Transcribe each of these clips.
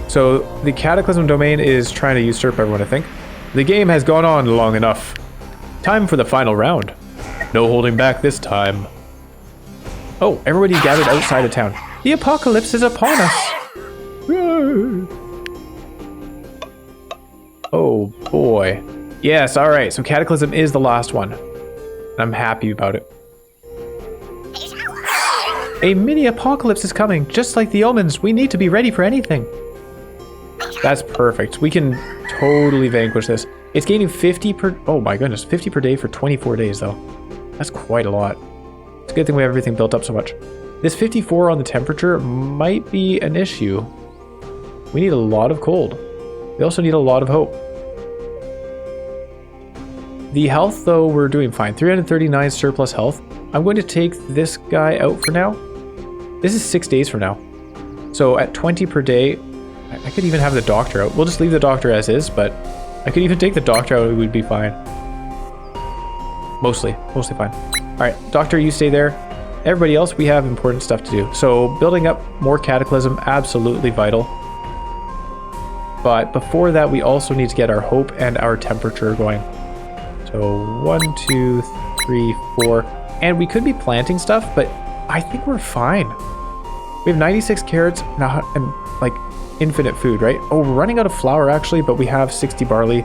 So the Cataclysm domain is trying to usurp everyone, I think. The game has gone on long enough. Time for the final round. No holding back this time. Oh, everybody gathered outside of town. The apocalypse is upon us. Oh boy. Yes, alright, so Cataclysm is the last one. I'm happy about it. A mini apocalypse is coming, just like the omens. We need to be ready for anything. That's perfect. We can totally vanquish this. It's gaining 50 per... Oh my goodness, 50 per day for 24 days though. That's quite a lot. It's a good thing we have everything built up so much. This 54 on the temperature might be an issue. We need a lot of cold. We also need a lot of hope. The health, though, we're doing fine. 339 surplus health. I'm going to take this guy out for now. This is 6 days from now. So at 20 per day, I could even have the doctor out. We'll just leave the doctor as is, but I could even take the doctor out. It would be fine. Mostly fine. All right, doctor, you stay there. Everybody else, we have important stuff to do. So building up more Cataclysm, absolutely vital. But before that, we also need to get our hope and our temperature going. So 1, 2, 3, 4. And we could be planting stuff, but I think we're fine. We have 96 carrots and like infinite food, right? Oh, we're running out of flour actually, but we have 60 barley.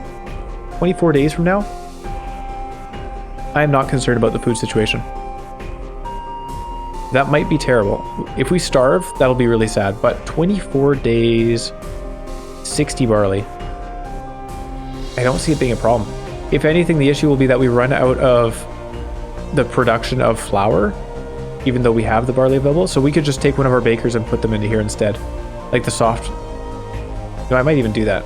24 days from now, I am not concerned about the food situation. That might be terrible. If we starve, that'll be really sad, but 24 days, 60 barley. I don't see it being a problem. If anything, the issue will be that we run out of the production of flour, even though we have the barley available. So we could just take one of our bakers and put them into here instead. Like the soft... No, I might even do that.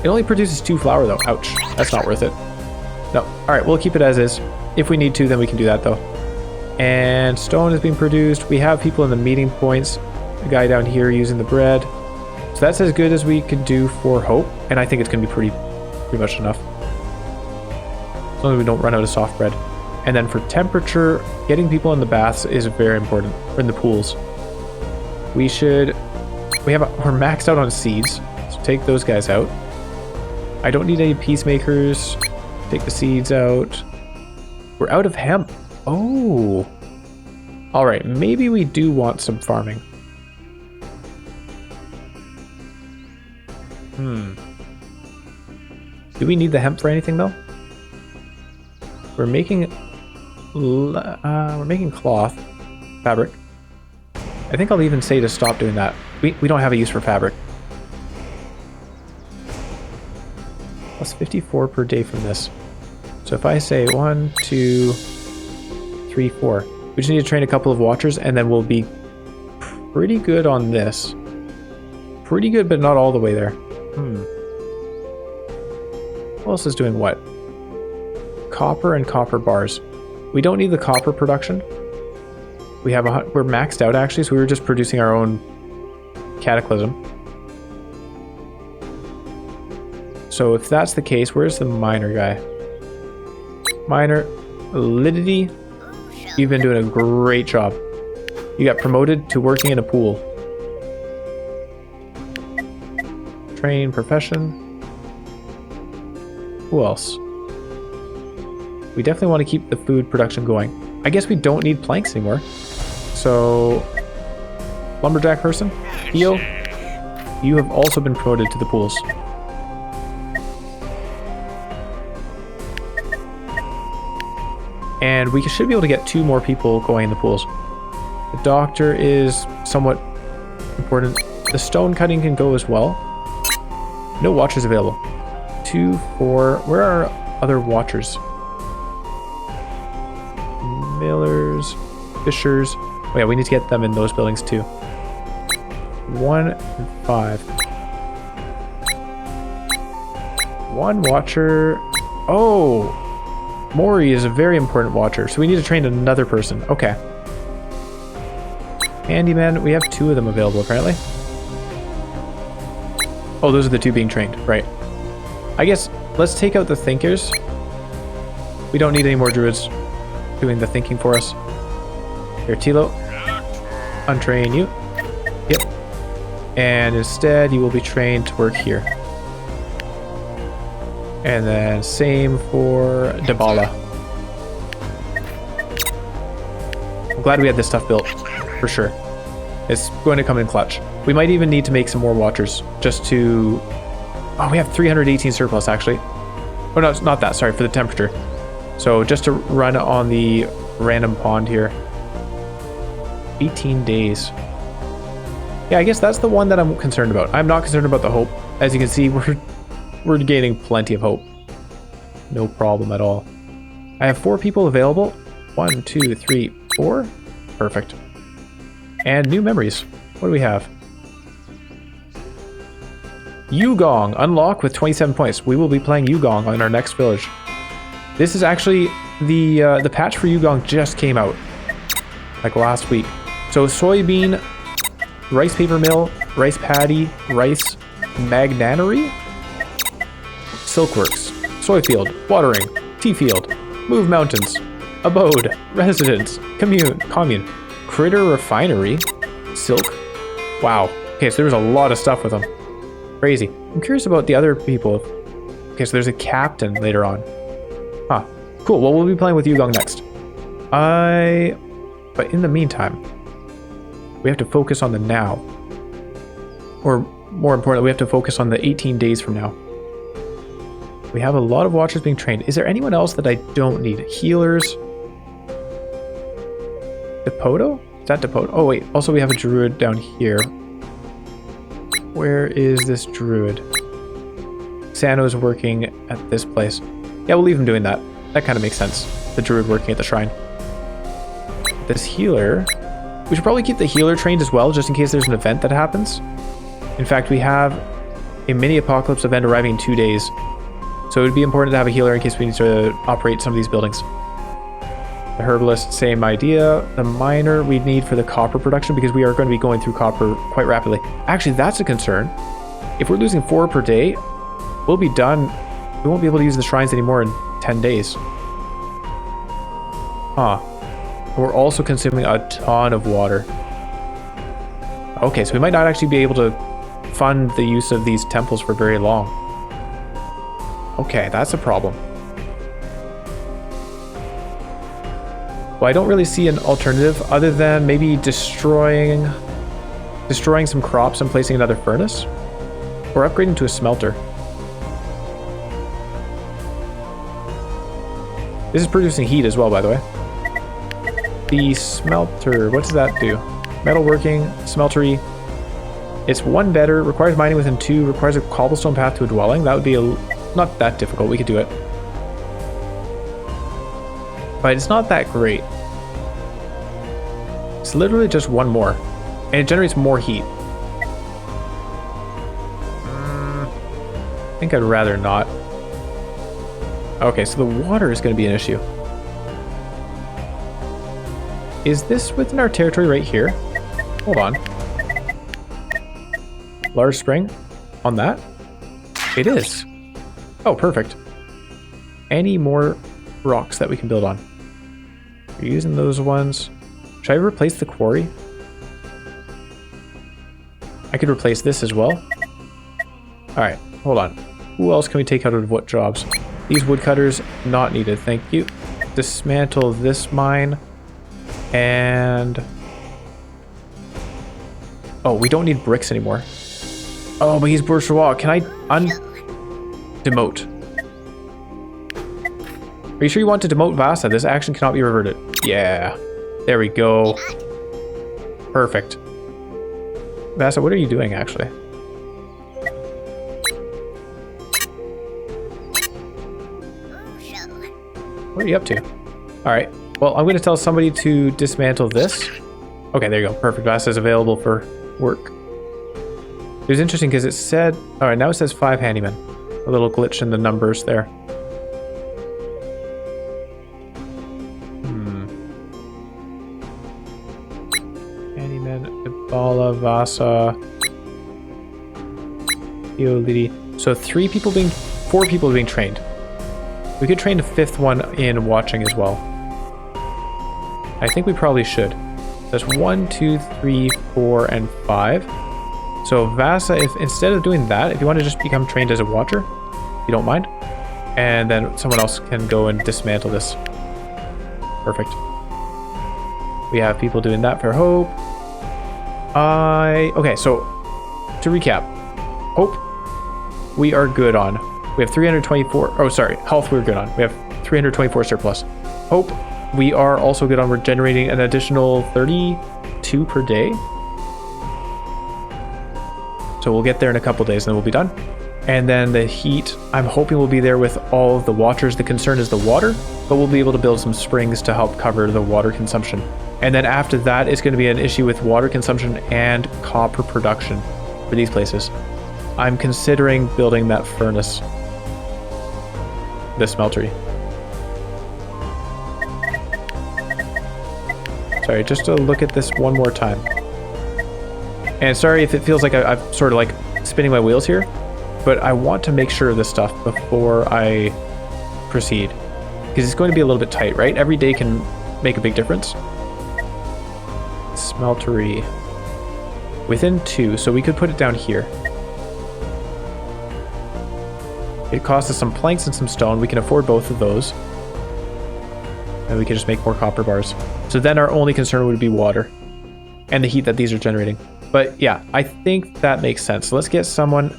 It only produces 2 flour though. Ouch. That's not worth it. No. Alright, we'll keep it as is. If we need to, then we can do that though. And stone is being produced. We have people in the meeting points. A guy down here using the bread. So that's as good as we can do for hope. And I think it's going to be pretty much enough. As long as we don't run out of soft bread. And then for temperature, getting people in the baths is very important. Or in the pools. We're maxed out on seeds. So take those guys out. I don't need any peacemakers. Take the seeds out. We're out of hemp. Oh. Alright, maybe we do want some farming. Do we need the hemp for anything though? We're making cloth, fabric. I think I'll even say to stop doing that. We don't have a use for fabric. Plus 54 per day from this. So if I say 1, 2, 3, 4, we just need to train a couple of watchers and then we'll be pretty good on this. Pretty good, but not all the way there. Who else is doing what? Copper and copper bars. We don't need the copper production. We're maxed out actually, so we were just producing our own Cataclysm. So if that's the case, where's the miner guy? Miner, Validity, you've been doing a great job. You got promoted to working in a pool. Train, profession. Who else? We definitely want to keep the food production going. I guess we don't need planks anymore. So, lumberjack person, Theo, you have also been promoted to the pools. And we should be able to get 2 more people going in the pools. The doctor is somewhat important. The stone cutting can go as well. No watchers available. 2, 4. Where are our other watchers? Millers, fishers. Oh yeah, we need to get them in those buildings too. 1 and 5. 1 watcher. Oh! Mori is a very important watcher, so we need to train another person. Okay. Handyman, we have 2 of them available apparently. Oh, those are the 2 being trained, right. I guess let's take out the thinkers. We don't need any more druids doing the thinking for us. Here, Tilo. Untrain you. Yep. And instead, you will be trained to work here. And then same for Dabala. I'm glad we had this stuff built, for sure. It's going to come in clutch. We might even need to make some more watchers just to... Oh, we have 318 surplus, actually. Oh, no, it's not that. Sorry, for the temperature. So just to run on the random pond here. 18 days. Yeah, I guess that's the one that I'm concerned about. I'm not concerned about the hope. As you can see, we're gaining plenty of hope. No problem at all. I have 4 people available. 1, 2, 3, 4. Perfect. And new memories. What do we have? Yugong. Unlock with 27 points. We will be playing Yugong in our next village. This is actually the patch for Yugong just came out. Like last week. So soybean, rice paper mill, rice paddy, rice magnanary, silkworks, soy field, watering, tea field, move mountains, abode, residence, commune, critter refinery, silk. Wow. Okay, so there's a lot of stuff with them. Crazy. I'm curious about the other people. Okay, so there's a captain later on. Huh. Cool. Well, we'll be playing with Yugong next. But in the meantime, we have to focus on the now. Or more importantly, we have to focus on the 18 days from now. We have a lot of watchers being trained. Is there anyone else that I don't need? Healers. Depoto? Is that Depoto? Oh, wait. Also, we have a druid down here. Where is this druid? Sano's working at this place. Yeah, we'll leave him doing that. That kind of makes sense. The druid working at the shrine. This healer... We should probably keep the healer trained as well, just in case there's an event that happens. In fact, we have a mini apocalypse event arriving in 2 days. So it would be important to have a healer in case we need to operate some of these buildings. The herbalist, same idea. The miner we need for the copper production because we are going to be going through copper quite rapidly. Actually, that's a concern. If we're losing 4 per day, we'll be done. We won't be able to use the shrines anymore in 10 days. Huh. We're also consuming a ton of water. Okay, so we might not actually be able to fund the use of these temples for very long. Okay, that's a problem. Well, I don't really see an alternative other than maybe destroying some crops and placing another furnace, or upgrading to a smelter. This is producing heat as well, by the way. The smelter, what does that do? Metalworking, smeltery. It's 1 better, requires mining within 2, requires a cobblestone path to a dwelling. That would be not that difficult, we could do it. But it's not that great. It's literally just 1 more. And it generates more heat. I think I'd rather not. Okay, so the water is going to be an issue. Is this within our territory right here? Hold on. Large spring on that? It is. Oh, perfect. Any more rocks that we can build on? We're using those ones. Should I replace the quarry? I could replace this as well. Alright, hold on. Who else can we take out of what jobs? These woodcutters, not needed, thank you. Dismantle this mine. And... oh, we don't need bricks anymore. Oh, but he's bourgeois. Can I demote? Are you sure you want to demote Vasa? This action cannot be reverted. Yeah. There we go. Perfect. Vasa, what are you doing, actually? What are you up to? Alright. Well, I'm going to tell somebody to dismantle this. Okay, there you go. Perfect. Vasa is available for work. It was interesting because it said... alright, now it says 5 handymen. A little glitch in the numbers there. Handyman, Ibala, Vasa, Iolidi. So 4 people being trained. We could train a 5th one in watching as well. I think we probably should. That's 1, 2, 3, 4, and 5. So Vasa, if instead of doing that, if you want to just become trained as a watcher, if you don't mind, and then someone else can go and dismantle this. Perfect. We have people doing that for Hope. Okay, so to recap, Hope, we are good on. We have 324, oh sorry, health we're good on. We have 324 surplus. Hope, we are also good on. We're generating an additional 32 per day. So we'll get there in a couple days and then we'll be done. And then the heat, I'm hoping we'll be there with all of the watchers. The concern is the water, but we'll be able to build some springs to help cover the water consumption. And then after that, it's going to be an issue with water consumption and copper production for these places. I'm considering building that furnace, the smeltery. Sorry, just to look at this one more time. And sorry if it feels like I'm sort of like spinning my wheels here, but I want to make sure of this stuff before I proceed. Because it's going to be a little bit tight, right? Every day can make a big difference. Smeltery. Within 2, so we could put it down here. It costs us some planks and some stone. We can afford both of those. And we can just make more copper bars. So then our only concern would be water. And the heat that these are generating. But yeah, I think that makes sense. So let's get someone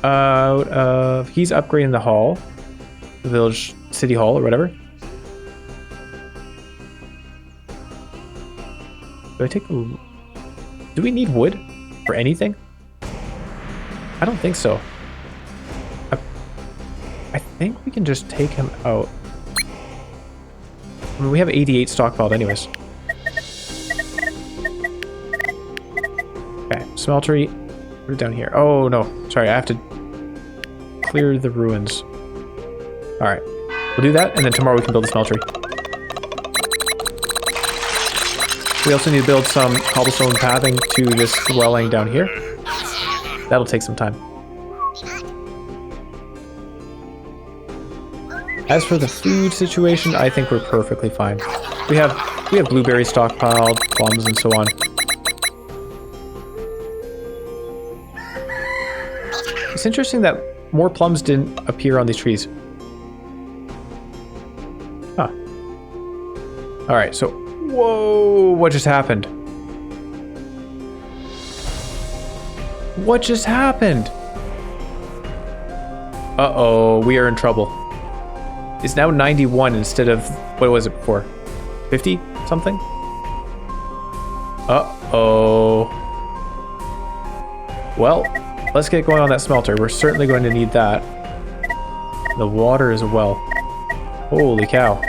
out of... He's upgrading the hall. The village city hall or whatever. Do I take the... Do we need wood for anything? I don't think so. I think we can just take him out. I mean, we have 88 stockpiled anyways. Okay, smeltery. Put it down here. Oh no, sorry, I have to clear the ruins. Alright, we'll do that, and then tomorrow we can build a smeltery. We also need to build some cobblestone pathing to this dwelling down here. That'll take some time. As for the food situation, I think we're perfectly fine. We have blueberries stockpiled, plums, and so on. It's interesting that more plums didn't appear on these trees. Huh. Alright, so... Whoa! What just happened? What just happened? Uh-oh, we are in trouble. It's now 91 instead of... What was it before? 50 something? Uh-oh. Well, let's get going on that smelter. We're certainly going to need that. The water as well. Holy cow.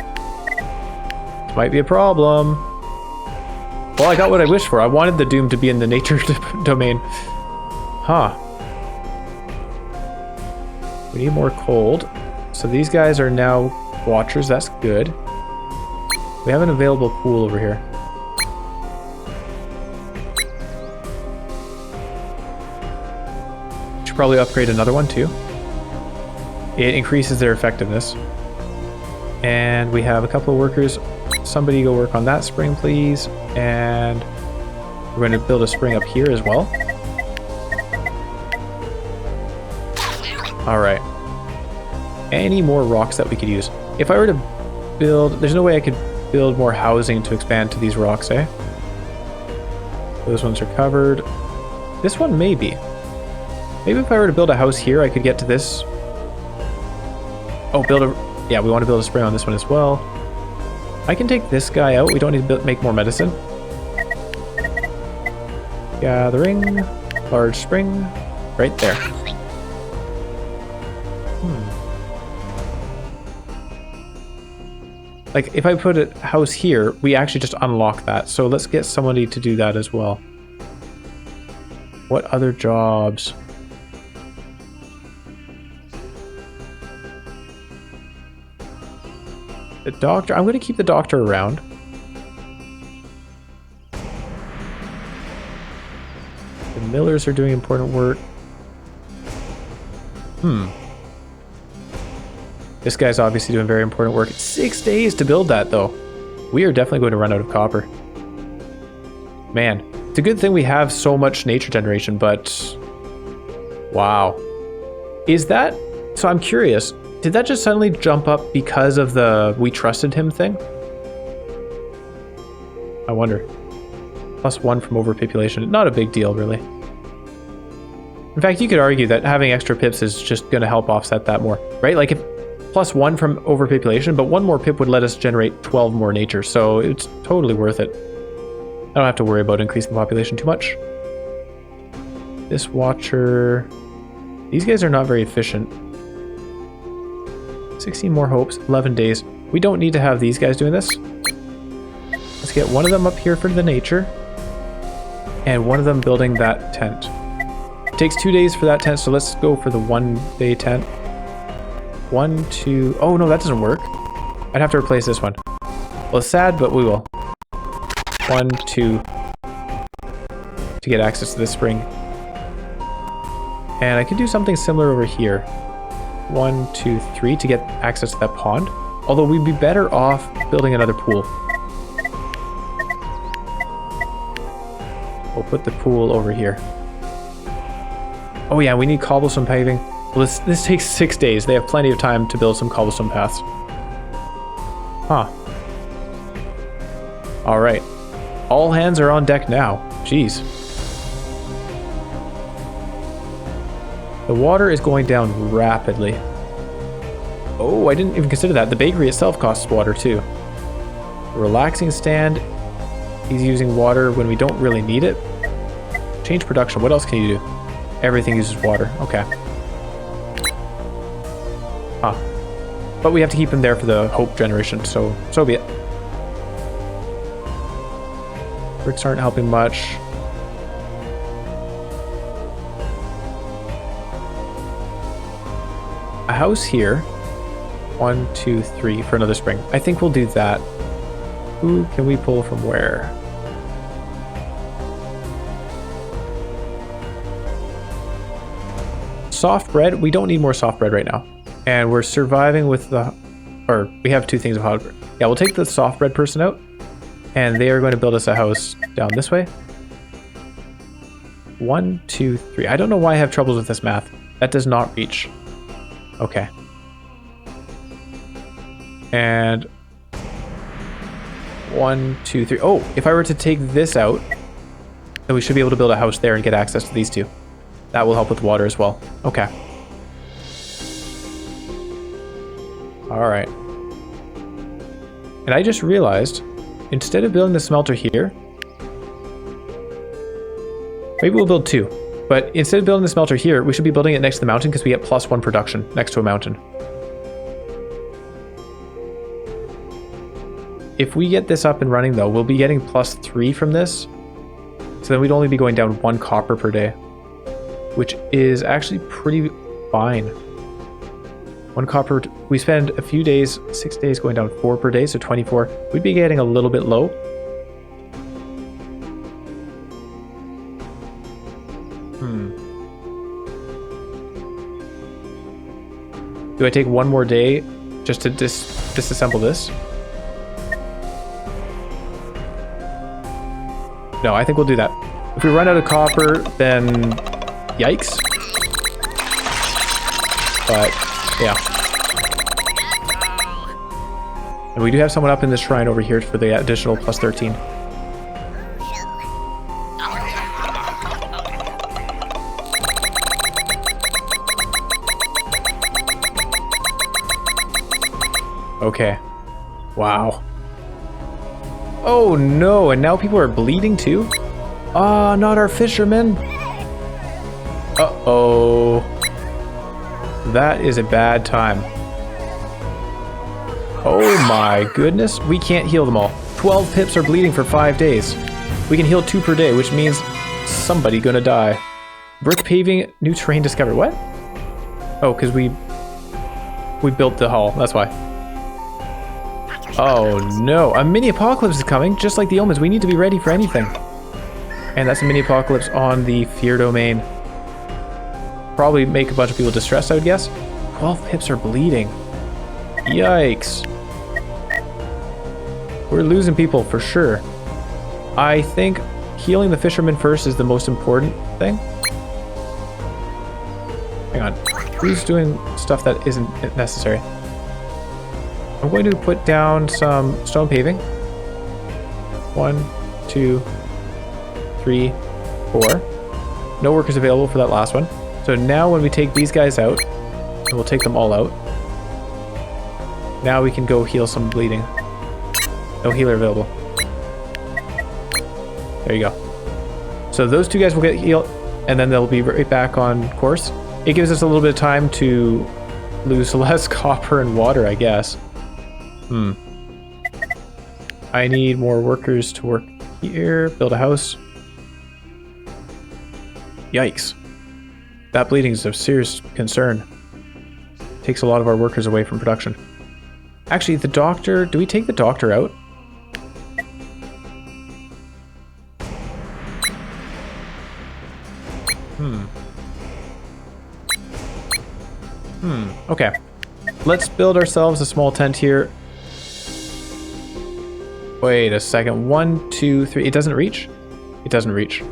This might be a problem. Well, I got what I wished for. I wanted the doom to be in the nature domain. Huh. We need more cold. So these guys are now watchers. That's good. We have an available pool over here. Should probably upgrade another one too. It increases their effectiveness. And we have a couple of workers. Somebody go work on that spring, please. And we're going to build a spring up here as well. All right. Any more rocks that we could use? If I were to build... There's no way I could build more housing to expand to these rocks, eh? Those ones are covered. This one, maybe. Maybe if I were to build a house here, I could get to this. Oh, build a... Yeah, we want to build a spring on this one as well. I can take this guy out. We don't need to make more medicine. Gathering. Large spring. Right there. Like, if I put a house here, we actually just unlock that. So let's get somebody to do that as well. What other jobs? The doctor. I'm going to keep the doctor around. The millers are doing important work. This guy's obviously doing very important work. It's 6 days to build that, though. We are definitely going to run out of copper. Man, It's a good thing we have so much nature generation, but wow. Is that, so I'm curious, did that just suddenly jump up because of the we trusted him thing? I wonder. +1 from overpopulation. Not a big deal, really. In fact, you could argue that having extra pips is just going to help offset that more, right? Like if +1 from overpopulation, but 1 more pip would let us generate 12 more nature, so it's totally worth it. I don't have to worry about increasing the population too much. This watcher... These guys are not very efficient. 16 more hopes, 11 days. We don't need to have these guys doing this. Let's get one of them up here for the nature. And one of them building that tent. It takes 2 days for that tent, so let's go for the 1 day tent. 1, 2... Oh, no, that doesn't work. I'd have to replace this one. Well, it's sad, but we will. 1, 2... to get access to this spring. And I could do something similar over here. 1, 2, 3 to get access to that pond. Although we'd be better off building another pool. We'll put the pool over here. Oh yeah, we need cobblestone paving. Well, this takes 6 days. They have plenty of time to build some cobblestone paths. Huh. Alright. All hands are on deck now. Jeez. The water is going down rapidly. Oh, I didn't even consider that. The bakery itself costs water too. The relaxing stand. He's using water when we don't really need it. Change production. What else can you do? Everything uses water. Okay. Huh. But we have to keep him there for the hope generation, so be it. Bricks aren't helping much. A house here. 1, 2, 3 for another spring. I think we'll do that. Who can we pull from where? Soft bread. We don't need more soft bread right now. And we're surviving with the... Or we have 2 things of hot bread. Yeah, we'll take the soft bread person out. And they are going to build us a house down this way. 1, 2, 3. I don't know why I have troubles with this math. That does not reach. Okay. And 1, 2, 3. Oh, if I were to take this out, then we should be able to build a house there and get access to these 2. That will help with water as well. Okay. All right. And I just realized, instead of building the smelter here, maybe we'll build 2. But instead of building the smelter here, we should be building it next to the mountain because we get +1 production next to a mountain. If we get this up and running though, we'll be getting +3 from this. So then we'd only be going down 1 copper per day, which is actually pretty fine. 1 copper, we spend a few days, 6 days going down 4 per day, so 24. We'd be getting a little bit low. Do I take 1 more day just to disassemble this? No, I think we'll do that. If we run out of copper, then yikes. But, yeah. And we do have someone up in the shrine over here for the additional +13. Okay. Wow. Oh no, and now people are bleeding too? Ah, not our fishermen. Uh-oh. That is a bad time. Oh my goodness. We can't heal them all. 12 pips are bleeding for 5 days. We can heal 2 per day, which means somebody gonna die. Brick paving, new terrain discovered. What? Oh, because we built the hull. That's why. Oh no, a mini apocalypse is coming, just like the omens. We need to be ready for anything. And that's a mini apocalypse on the fear domain. Probably make a bunch of people distressed, I would guess. 12 pips are bleeding. Yikes. We're losing people for sure. I think healing the fisherman first is the most important thing. Hang on. Who's doing stuff that isn't necessary? I'm going to put down some stone paving. 1, 2, 3, 4. No workers available for that last one. So now when we take these guys out, and we'll take them all out. Now we can go heal some bleeding. No healer available. There you go. So those two guys will get healed, and then they'll be right back on course. It gives us a little bit of time to lose less copper and water, I guess. I need more workers to work here. Build a house. Yikes. That bleeding is of serious concern. Takes a lot of our workers away from production. Actually, the doctor... Do we take the doctor out? Okay. Let's build ourselves a small tent here. Wait a second. 1, 2, 3. It doesn't reach? It doesn't reach.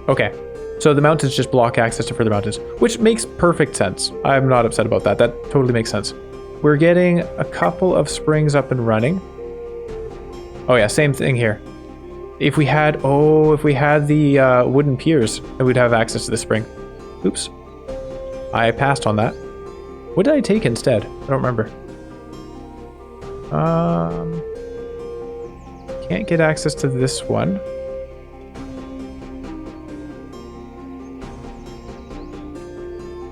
Okay. So the mountains just block access to further mountains, which makes perfect sense. I'm not upset about that. That totally makes sense. We're getting a couple of springs up and running. Oh yeah, same thing here. If we had the wooden piers, then we'd have access to the spring. Oops. I passed on that. What did I take instead? I don't remember. Can't get access to this one.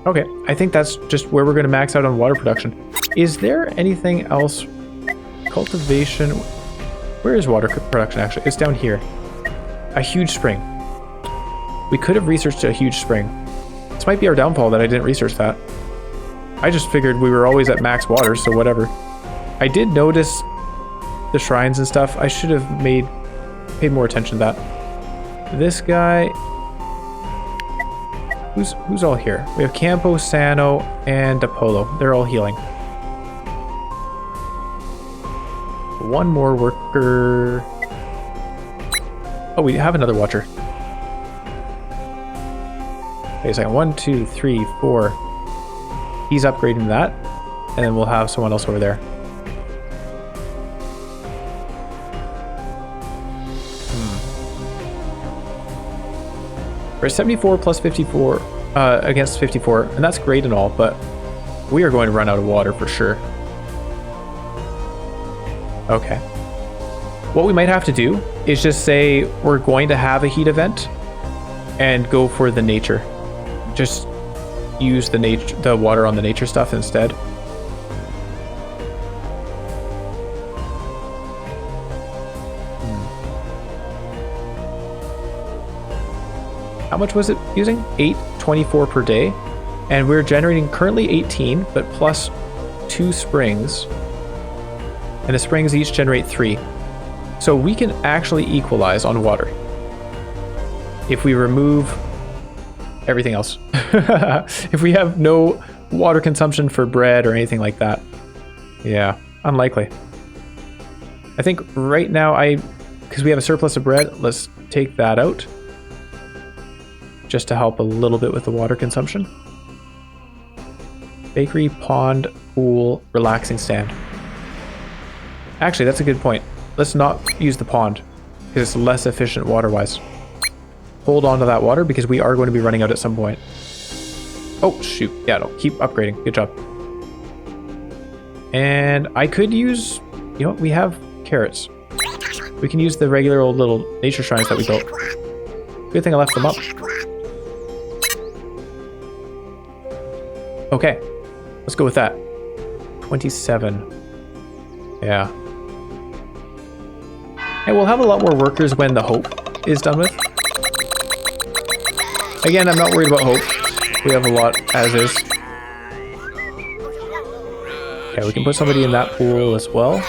Okay, I think that's just where we're going to max out on water production. Is there anything else? Cultivation. Where is water production actually? It's down here. A huge spring. We could have researched a huge spring. This might be our downfall that I didn't research that. I just figured we were always at max water, so whatever. I did notice the shrines and stuff. I should have paid more attention to that. This guy... Who's all here? We have Campo, Sano, and Apollo. They're all healing. One more worker. Oh, we have another watcher. Wait a second. 1, 2, 3, 4. He's upgrading that. And then we'll have someone else over there. We're 74 plus 54 against 54, and that's great and all, but we are going to run out of water for sure. Okay. What we might have to do is just say we're going to have a heat event and go for the nature. Just use the water on the nature stuff instead. How much was it using? 824 per day. And we're generating currently 18, but plus 2 springs. And the springs each generate 3. So we can actually equalize on water if we remove everything else. If we have no water consumption for bread or anything like that. Yeah, unlikely. I think right now because we have a surplus of bread, let's take that out. Just to help a little bit with the water consumption. Bakery, pond, pool, relaxing stand. Actually, that's a good point. Let's not use the pond because it's less efficient water-wise. Hold on to that water because we are going to be running out at some point. Oh, shoot. Yeah, no, keep upgrading. Good job. And I could use... You know what? We have carrots. We can use the regular old little nature shrines that we built. Good thing I left them up. Okay, let's go with that. 27. Yeah. And we'll have a lot more workers when the hope is done with. Again, I'm not worried about hope. We have a lot as is. Okay, we can put somebody in that pool as well.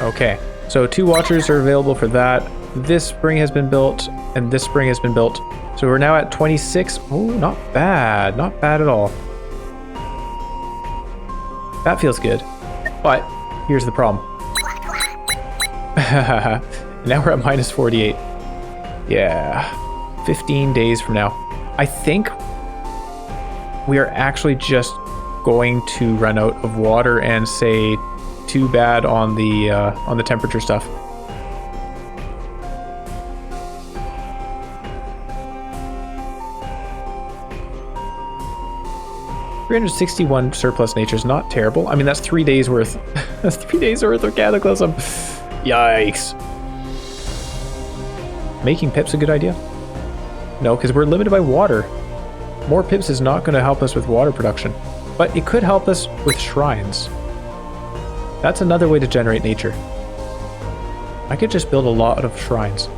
Okay, So 2 watchers are available for that. This spring has been built, and this spring has been built. So we're now at 26. Oh, not bad. Not bad at all. That feels good. But here's the problem. Now we're at minus 48. Yeah. 15 days from now. I think we are actually just going to run out of water and say too bad on the temperature stuff. $361 surplus nature is not terrible. I mean, that's 3 days worth. That's 3 days worth of cataclysm. Yikes. Making pips a good idea? No, because we're limited by water. More pips is not going to help us with water production, but it could help us with shrines. That's another way to generate nature. I could just build a lot of shrines.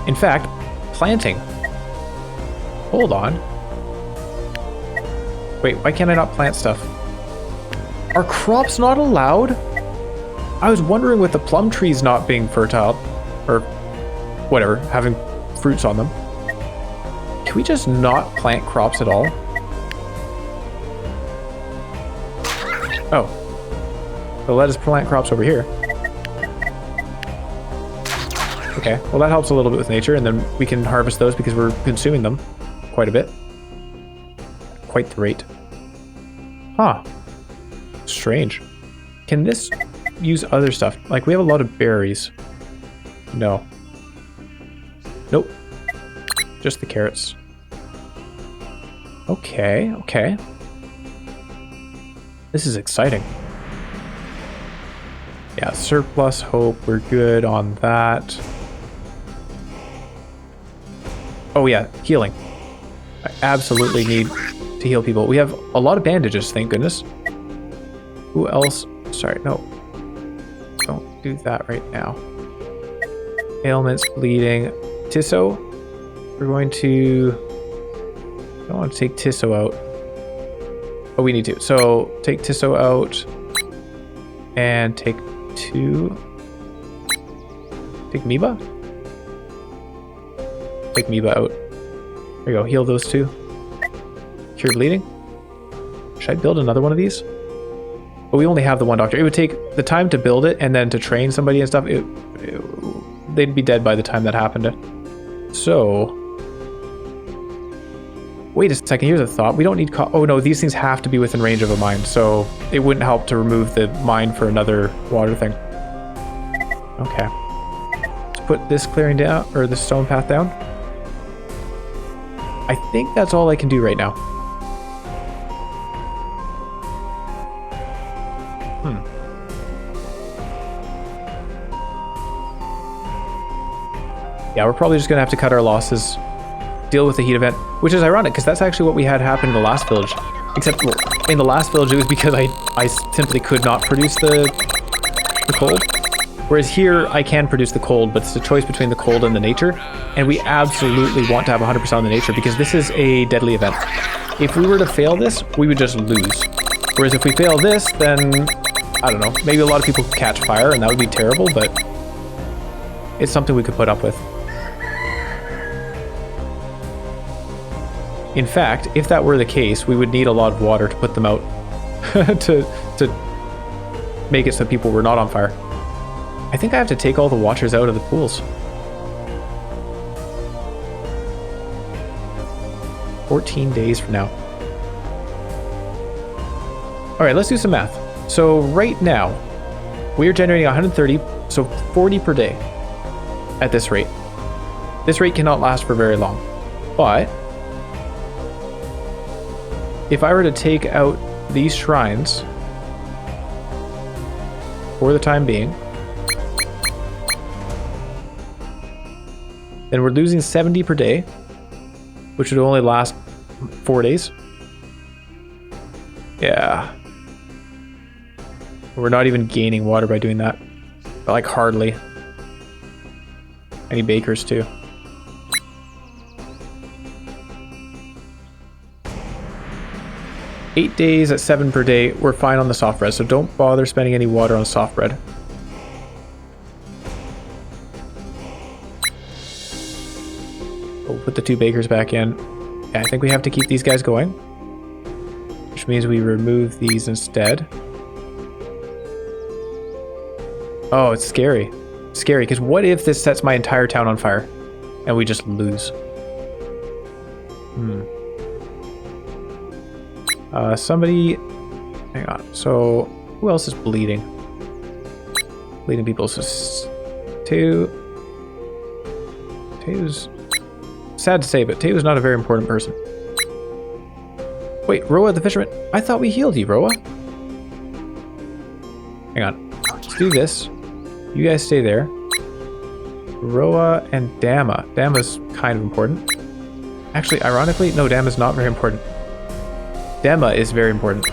In fact, planting. Hold on. Wait, why can't I not plant stuff? Are crops not allowed? I was wondering with the plum trees not being fertile, or whatever, having fruits on them. Can we just not plant crops at all? Oh. So let us plant crops over here. Okay, well that helps a little bit with nature, and then we can harvest those because we're consuming them quite a bit. Quite the rate. Huh. Strange. Can this use other stuff? Like, we have a lot of berries. No. Nope. Just the carrots. Okay, okay. This is exciting. Yeah, surplus hope. We're good on that. Oh yeah, healing. I absolutely need to heal people. We have a lot of bandages, thank goodness. Who else? Sorry, no. Don't do that right now. Ailments, bleeding. Tisso. We're going to... I don't want to take Tisso out. Oh, we need to. So, take Tisso out. And take 2. Take Meba? Take Meba out. There you go, heal those 2. Cure bleeding. Should I build another one of these? But we only have the one doctor. It would take the time to build it and then to train somebody and stuff. They'd be dead by the time that happened. So, wait a second, here's a thought. We don't need oh no, these things have to be within range of a mine, so it wouldn't help to remove the mine for another water thing. Okay. Let's put this clearing down, or the stone path down. I think that's all I can do right now. Yeah, we're probably just gonna have to cut our losses, deal with the heat event, which is ironic because that's actually what we had happen in the last village. Except, well, in the last village it was because I simply could not produce the cold. Whereas here I can produce the cold, but it's a choice between the cold and the nature, and we absolutely want to have 100% on the nature because this is a deadly event. If we were to fail this, we would just lose. Whereas if we fail this, then I don't know, maybe a lot of people could catch fire and that would be terrible, but it's something we could put up with. In fact, if that were the case, we would need a lot of water to put them out to make it so people were not on fire. I think I have to take all the watchers out of the pools. 14 days from now. All right, let's do some math. So right now, we are generating 130, so 40 per day at this rate. This rate cannot last for very long, but if I were to take out these shrines for the time being, then we're losing 70 per day, which would only last 4 days. Yeah. We're not even gaining water by doing that. Like, hardly. I need bakers too. Eight days at 7 per day, we're fine on the soft bread, so don't bother spending any water on soft bread. We'll put the 2 bakers back in. Yeah, I think we have to keep these guys going. Which means we remove these instead. Oh, it's scary. Scary, because what if this sets my entire town on fire? And we just lose. Somebody... Hang on. So, who else is bleeding? Bleeding people. So, Teo's... Sad to say, but Teo's not a very important person. Wait, Roa the fisherman. I thought we healed you, Roa. Hang on. Let's do this. You guys stay there. Roa and Dama. Dama's kind of important. Actually, ironically, no, Dama's not very important. Dama is very important.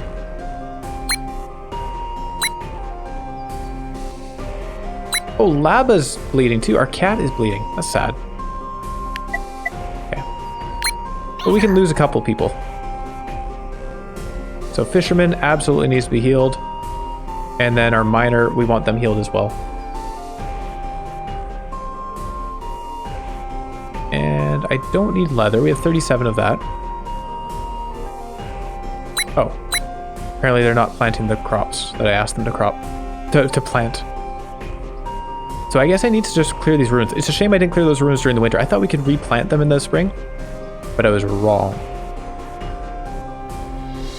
Oh, Laba's bleeding too. Our cat is bleeding. That's sad. Okay. But we can lose a couple people. So fisherman absolutely needs to be healed. And then our miner, we want them healed as well. And I don't need leather. We have 37 of that. Oh. Apparently they're not planting the crops that I asked them to plant. So I guess I need to just clear these ruins. It's a shame I didn't clear those ruins during the winter. I thought we could replant them in the spring, but I was wrong.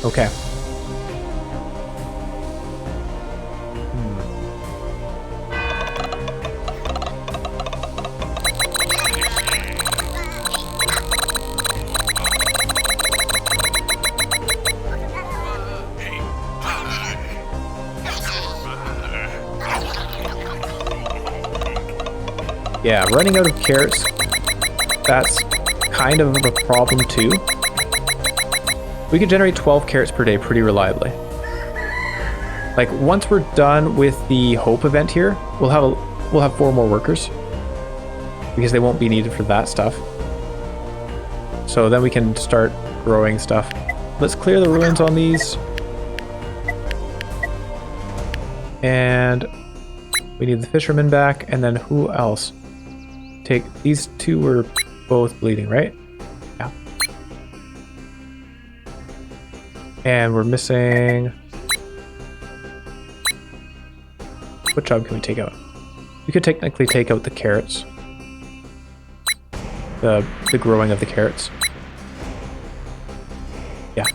Okay. Yeah, running out of carrots, that's kind of a problem too. We could generate 12 carrots per day pretty reliably. Like once we're done with the Hope event here, we'll have 4 more workers because they won't be needed for that stuff. So then we can start growing stuff. Let's clear the ruins on these. And we need the fisherman back, and then who else? These 2 were both bleeding, right? Yeah. And we're missing... What job can we take out? We could technically take out the carrots. The growing of the carrots. Yeah.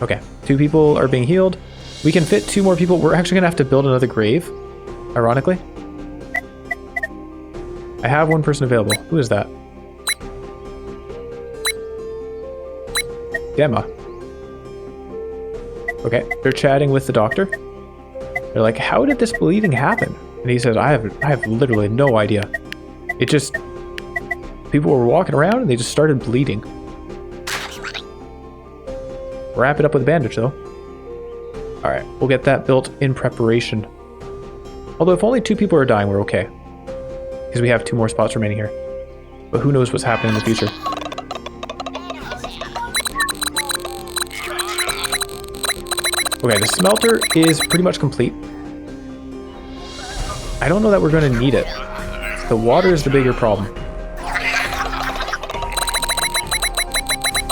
Okay. 2 people are being healed. We can fit 2 more people. We're actually going to have to build another grave. Ironically. I have 1 person available. Who is that? Gemma. Okay, they're chatting with the doctor. They're like, how did this bleeding happen? And he says, I have literally no idea. It just... People were walking around and they just started bleeding. Wrap it up with a bandage though. Alright, we'll get that built in preparation. Although if only 2 people are dying, we're okay. Because we have 2 more spots remaining here. But who knows what's happening in the future. Okay, the smelter is pretty much complete. I don't know that we're going to need it. The water is the bigger problem.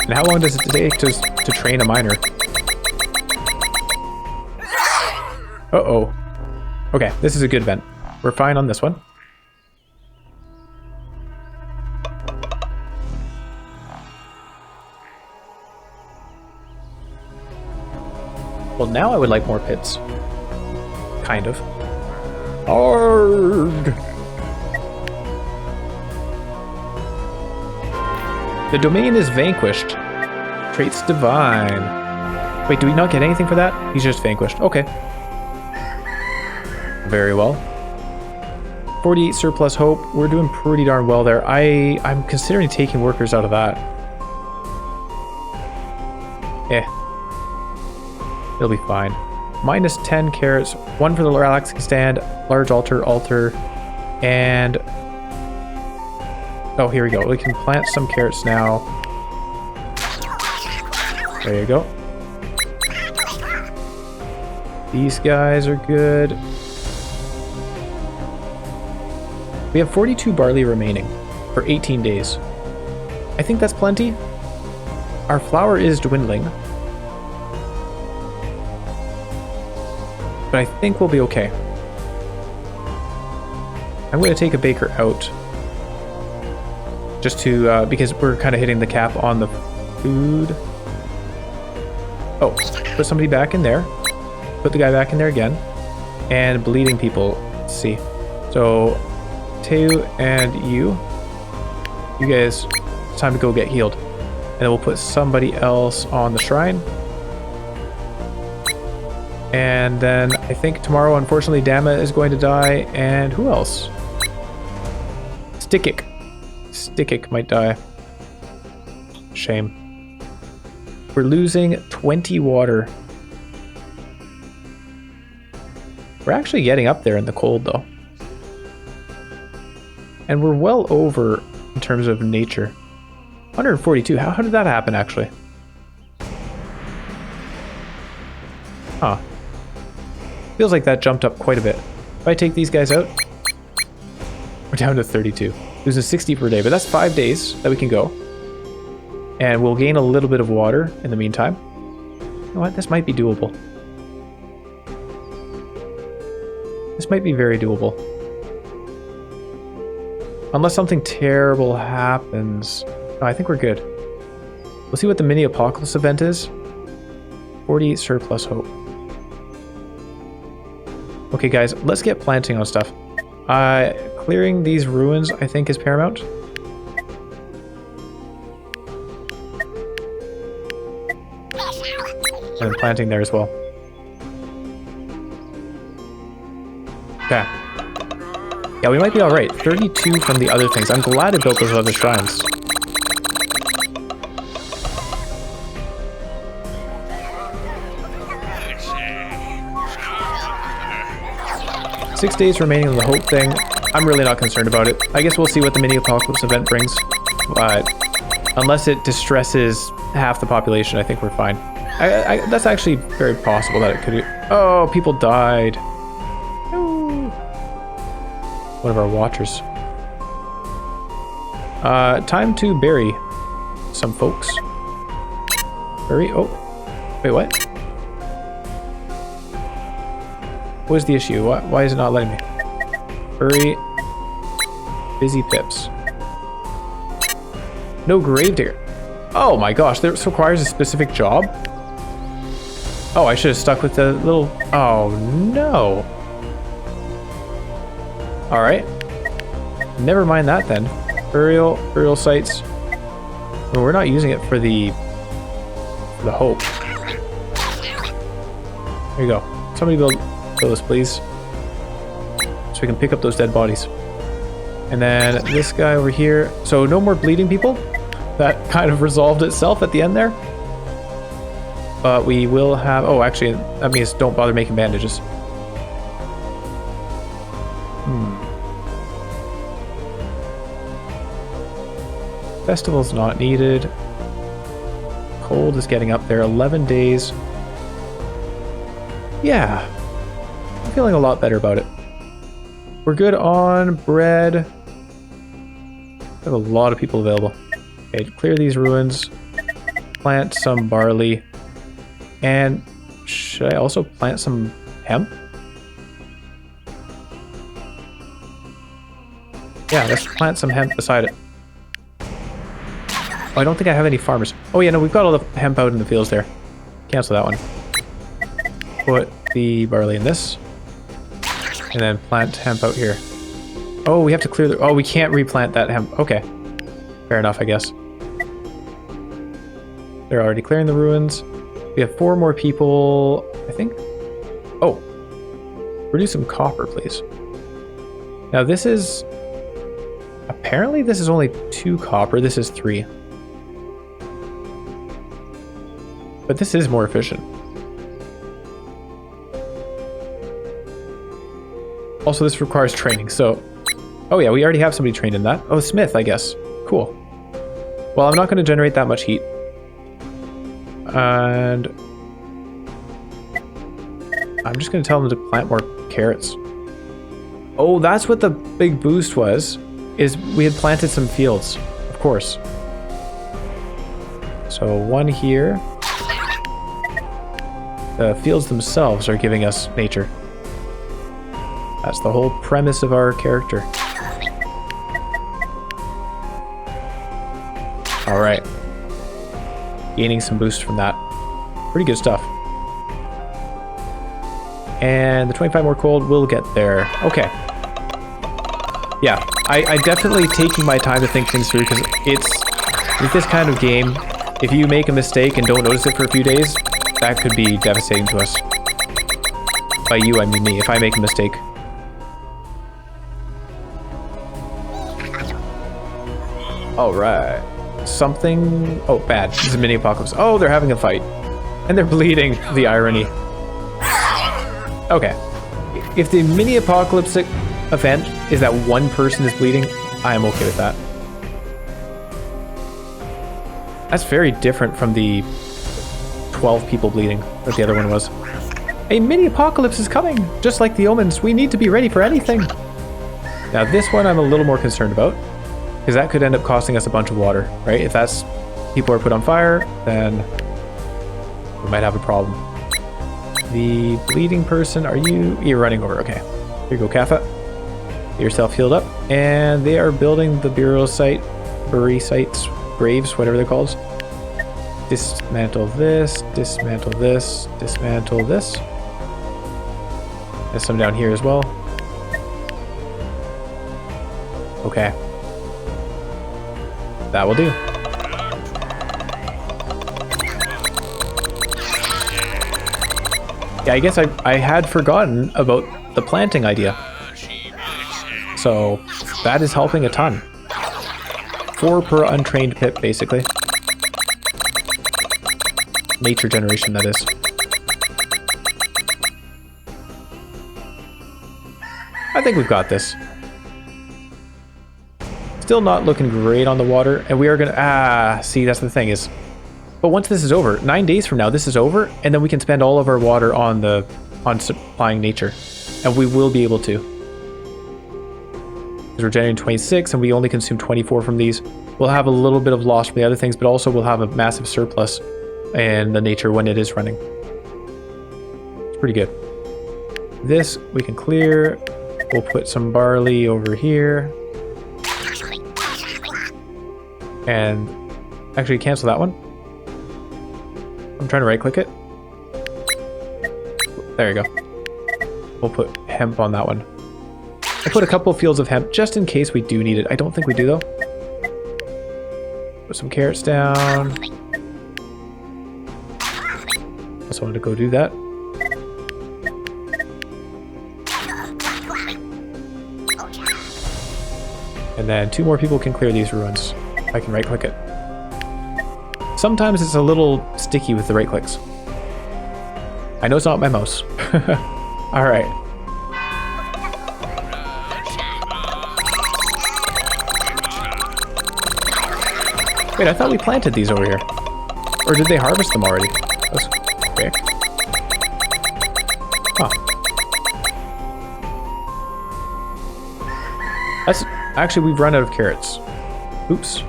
And how long does it take to train a miner? Uh-oh. Okay, this is a good vent. We're fine on this one. Well, now I would like more pits. Kind of. Arrgh! The domain is vanquished. Traits divine. Wait, do we not get anything for that? He's just vanquished. Okay. Very well. 48 surplus hope. We're doing pretty darn well there. I'm considering taking workers out of that. It'll be fine. Minus 10 carrots. 1 for the relaxing stand. Large altar, and... Oh, here we go. We can plant some carrots now. There you go. These guys are good. We have 42 barley remaining for 18 days. I think that's plenty. Our flour is dwindling. But I think we'll be okay. I'm going to take a baker out. Just to, because we're kind of hitting the cap on the food. Oh, put somebody back in there. Put the guy back in there again. And bleeding people. Let's see. So, Teo and you guys, it's time to go get healed. And then we'll put somebody else on the shrine. And then I think tomorrow, unfortunately, Dama is going to die. And who else? Stickik. Stickik might die. Shame. We're losing 20 water. We're actually getting up there in the cold, though. And we're well over in terms of nature. 142. How did that happen, actually? Huh. Feels like that jumped up quite a bit. If I take these guys out, we're down to 32. Losing 60 per day, but that's 5 days that we can go. And we'll gain a little bit of water in the meantime. You know what? This might be doable. This might be very doable. Unless something terrible happens. No, I think we're good. We'll see what the mini apocalypse event is. 48 surplus hope. Okay, guys, let's get planting on stuff. Clearing these ruins, I think, is paramount. And planting there as well. Okay. Yeah, we might be alright. 32 from the other things. I'm glad I built those other shrines. Six days remaining on the hope thing. I'm really not concerned about it. I guess we'll see what the mini apocalypse event brings. But unless it distresses half the population, I think we're fine. That's actually very possible that it could. Oh, people died. No. One of our watchers. Time to bury some folks. Bury. Oh, wait, what? What is the issue? Why is it not letting me? Bury. Busy pips. No gravedigger. Oh my gosh, this requires a specific job? Oh, I should have stuck with the little... Oh, no. Alright. Never mind that then. Burial sites. Well, we're not using it for the hope. There you go. Somebody build this, please. So we can pick up those dead bodies. And then this guy over here. So no more bleeding people. That kind of resolved itself at the end there. But we will have... Oh, actually, that means don't bother making bandages. Festival's not needed. Cold is getting up there. 11 days. Yeah. I'm feeling a lot better about it. We're good on bread. We have a lot of people available. Okay, clear these ruins. Plant some barley. And should I also plant some hemp? Yeah, let's plant some hemp beside it. Oh, I don't think I have any farmers. Oh yeah, no, we've got all the hemp out in the fields there. Cancel that one. Put the barley in this. And then plant hemp out here. Oh, we have to clear the... Oh, we can't replant that hemp. Okay. Fair enough, I guess. They're already clearing the ruins. We have 4 more people, I think. Oh. Produce some copper, please. Now this is... Apparently this is only 2 copper. This is 3. But this is more efficient. Also, this requires training, so... Oh yeah, we already have somebody trained in that. Oh, Smith, I guess. Cool. Well, I'm not going to generate that much heat. And... I'm just going to tell them to plant more carrots. Oh, that's what the big boost was, is we had planted some fields, of course. So one here. The fields themselves are giving us nature. That's the whole premise of our character. All right. Gaining some boost from that. Pretty good stuff. And the 25 more cold will get there. Okay. Yeah, I definitely taking my time to think things through, because it's with this kind of game, if you make a mistake and don't notice it for a few days, that could be devastating to us. By you, I mean me, if I make a mistake. Alright. Something... Oh, bad. This is a mini apocalypse. Oh, they're having a fight. And they're bleeding. The irony. Okay. If the mini apocalypse event is that one person is bleeding, I am okay with that. That's very different from the 12 people bleeding that the other one was. A mini apocalypse is coming, just like the omens. We need to be ready for anything. Now this one I'm a little more concerned about, because that could end up costing us a bunch of water, right? If that's people are put on fire, then we might have a problem. The bleeding person, you're running over, okay. Here you go, Kappa. Get yourself healed up. And they are building the burial sites, graves, whatever they're called. Dismantle this, dismantle this, dismantle this. There's some down here as well. Okay. That will do. Yeah, I guess I had forgotten about the planting idea. So that is helping a ton. 4 per untrained pip, basically. Nature generation, that is. I think we've got this. Still not looking great on the water, and we are gonna... see, that's the thing is... But once this is over, 9 days from now, this is over, and then we can spend all of our water on supplying nature. And we will be able to. Because we're generating 26, and we only consume 24 from these. We'll have a little bit of loss from the other things, but also we'll have a massive surplus in the nature when it is running. It's pretty good. This we can clear. We'll put some barley over here. And actually cancel that one. I'm trying to right click it. There you go. We'll put hemp on that one. I put a couple of fields of hemp just in case we do need it. I don't think we do though. Put some carrots down. Just wanted to go do that. And then 2 more people can clear these ruins. I can right click it. Sometimes it's a little sticky with the right clicks. I know it's not my mouse. Alright. Wait, I thought we planted these over here. Or did they harvest them already? That's quick. Huh. That's... Actually, we've run out of carrots. Oops.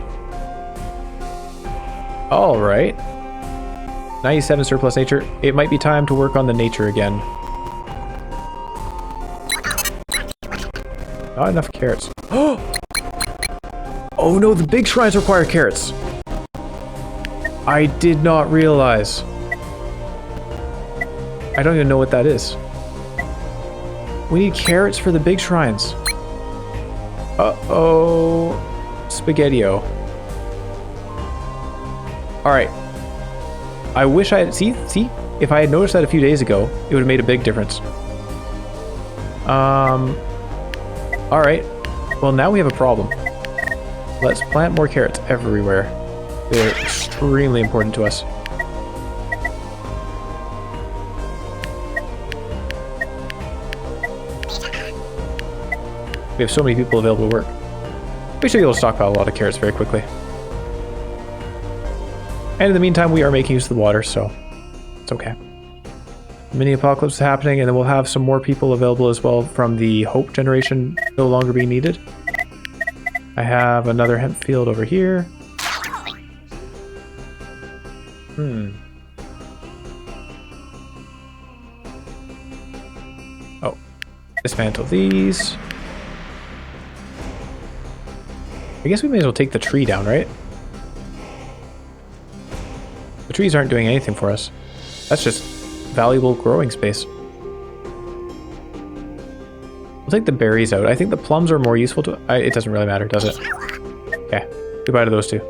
Alright. 97 surplus nature. It might be time to work on the nature again. Not enough carrots. Oh no, the big shrines require carrots. I did not realize. I don't even know what that is. We need carrots for the big shrines. Uh-oh. Spaghetti-o. Alright. I wish I had... See? If I had noticed that a few days ago, it would have made a big difference. Alright. Well, now we have a problem. Let's plant more carrots everywhere. They're extremely important to us. We have so many people available to work. We should be able to stockpile a lot of carrots very quickly. And in the meantime, we are making use of the water, so it's okay. Mini apocalypse is happening, and then we'll have some more people available as well from the hope generation no longer being needed. I have another hemp field over here. Oh, dismantle these. I guess we may as well take the tree down, right? The trees aren't doing anything for us. That's just valuable growing space. We'll take the berries out. I think the plums are more useful to... it doesn't really matter, does it? Okay. Goodbye to those two.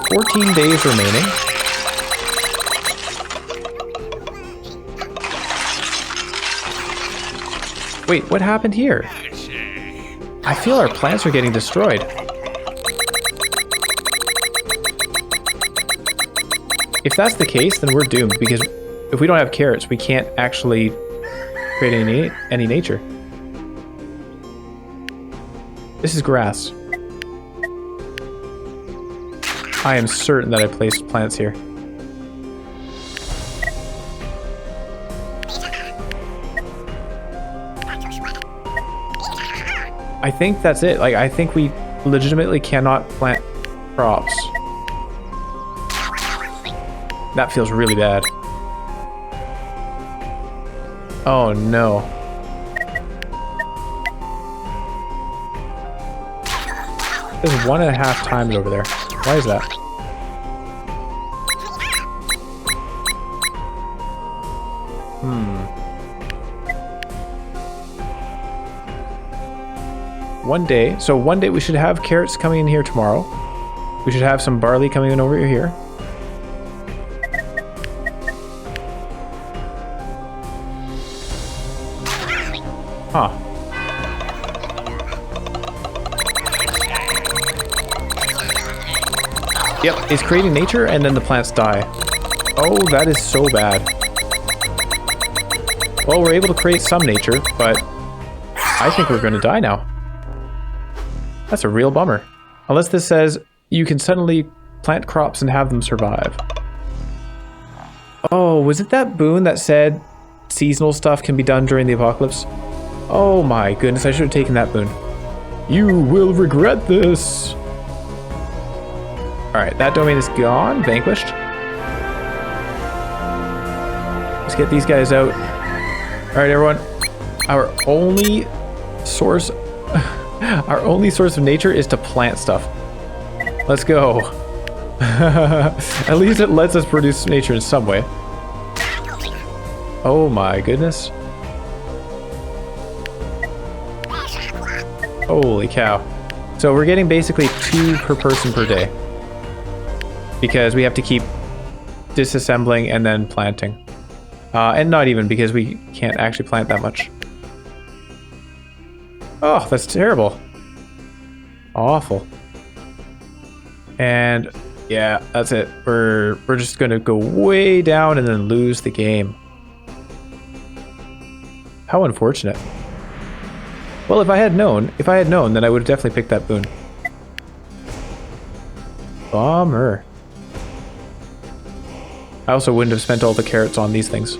14 days remaining. Wait, what happened here? I feel our plants are getting destroyed. If that's the case, then we're doomed, because if we don't have carrots, we can't actually create any nature. This is grass. I am certain that I placed plants here. I think that's it. Like, I think we legitimately cannot plant crops. That feels really bad. Oh no. There's 1.5 times over there. Why is that? One day. So one day we should have carrots coming in here tomorrow. We should have some barley coming in over here. Huh. Yep, it's creating nature and then the plants die. Oh, that is so bad. Well, we're able to create some nature, but I think we're going to die now. That's a real bummer. Unless this says you can suddenly plant crops and have them survive. Oh, was it that boon that said seasonal stuff can be done during the apocalypse? Oh my goodness, I should have taken that boon. You will regret this. Alright, that domain is gone, vanquished. Let's get these guys out. Alright, everyone. Our only source of nature is to plant stuff. Let's go. At least it lets us produce nature in some way. Oh my goodness. Holy cow. So we're getting basically 2 per person per day. Because we have to keep disassembling and then planting. And not even, because we can't actually plant that much. Oh, that's terrible. Awful. And yeah, that's it. We're just gonna go way down and then lose the game. How unfortunate. Well, if I had known, then I would have definitely picked that boon. Bummer. I also wouldn't have spent all the carrots on these things.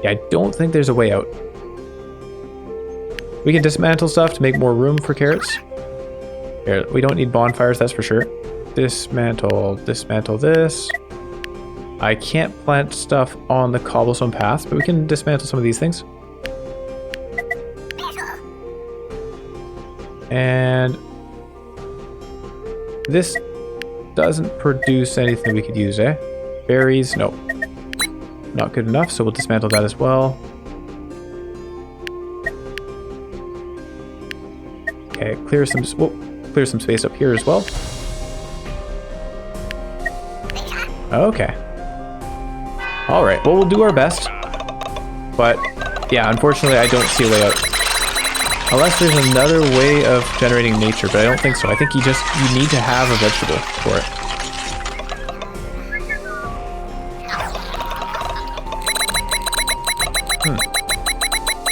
Yeah, I don't think there's a way out. We can dismantle stuff to make more room for carrots. Here, we don't need bonfires, that's for sure. Dismantle this. I can't plant stuff on the cobblestone paths, but we can dismantle some of these things. And this doesn't produce anything we could use, eh? Berries, no. Not good enough, so we'll dismantle that as well. Okay, clear some space up here as well. Okay. All right, well, we'll do our best. But yeah, unfortunately, I don't see a way out. Unless there's another way of generating nature, but I don't think so. I think you need to have a vegetable for it.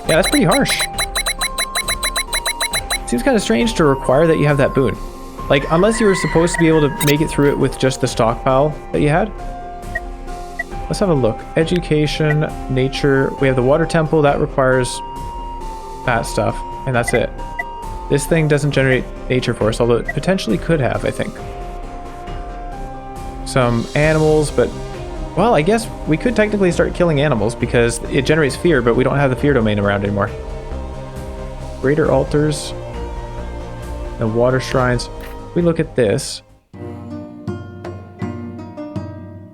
Yeah, that's pretty harsh. Seems kind of strange to require that you have that boon. Like, unless you were supposed to be able to make it through it with just the stockpile that you had. Let's have a look. Education, nature. We have the water temple. That requires that stuff. And that's it. This thing doesn't generate nature for us, although it potentially could have, I think. Some animals, but... Well, I guess we could technically start killing animals because it generates fear, but we don't have the fear domain around anymore. Greater altars. The water shrines. If we look at this.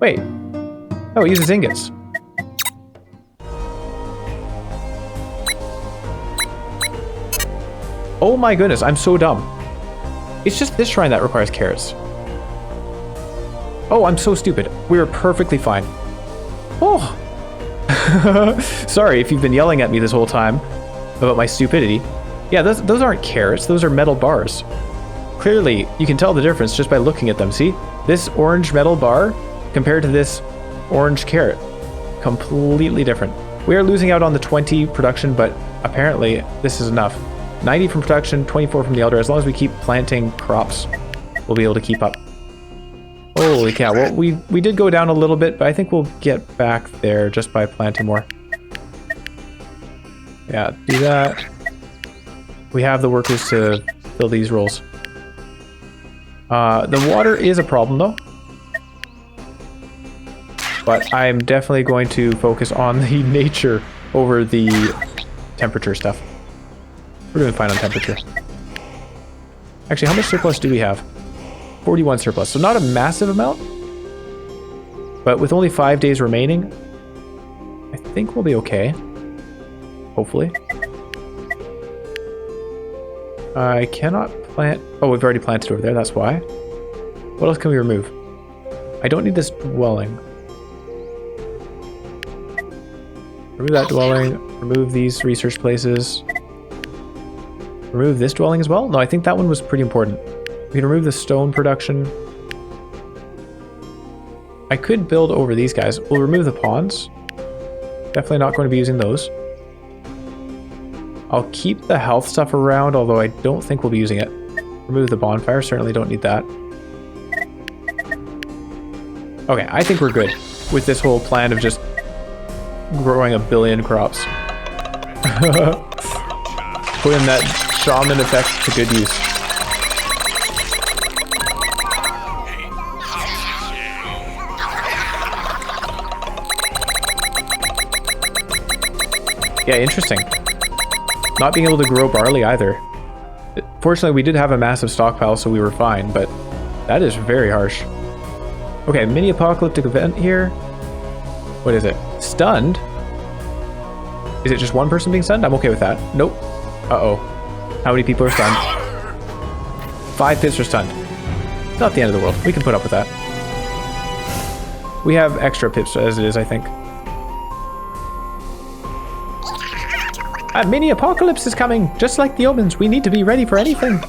Wait. Oh, it uses ingots. Oh my goodness, I'm so dumb. It's just this shrine that requires carrots. Oh, I'm so stupid. We were perfectly fine. Oh! Sorry if you've been yelling at me this whole time about my stupidity. Yeah, those aren't carrots, those are metal bars. Clearly, you can tell the difference just by looking at them, see? This orange metal bar compared to this orange carrot. Completely different. We are losing out on the 20 production, but apparently this is enough. 90 from production, 24 from the elder. As long as we keep planting crops, we'll be able to keep up. Holy cow. Well, we did go down a little bit, but I think we'll get back there just by planting more. Yeah, do that. We have the workers to fill these roles. The water is a problem, though. But I'm definitely going to focus on the nature over the temperature stuff. We're doing fine on temperature. Actually, how much surplus do we have? 41 surplus, so not a massive amount. But with only 5 days remaining, I think we'll be okay. Hopefully. I cannot plant... Oh, we've already planted over there, that's why. What else can we remove? I don't need this dwelling. Remove that dwelling. Remove these research places. Remove this dwelling as well? No, I think that one was pretty important. We can remove the stone production. I could build over these guys. We'll remove the ponds. Definitely not going to be using those. I'll keep the health stuff around, although I don't think we'll be using it. Remove the bonfire. Certainly don't need that. Okay, I think we're good with this whole plan of just growing a billion crops. Putting that shaman effect to good use. Yeah, interesting. Not being able to grow barley either. Fortunately, we did have a massive stockpile, so we were fine, but that is very harsh. Okay, mini apocalyptic event here. What is it? Stunned? Is it just one person being stunned? I'm okay with that. Nope. Uh-oh. How many people are stunned? 5 pips are stunned. Not the end of the world. We can put up with that. We have extra pips as it is, I think. A mini apocalypse is coming, just like the omens. We need to be ready for anything.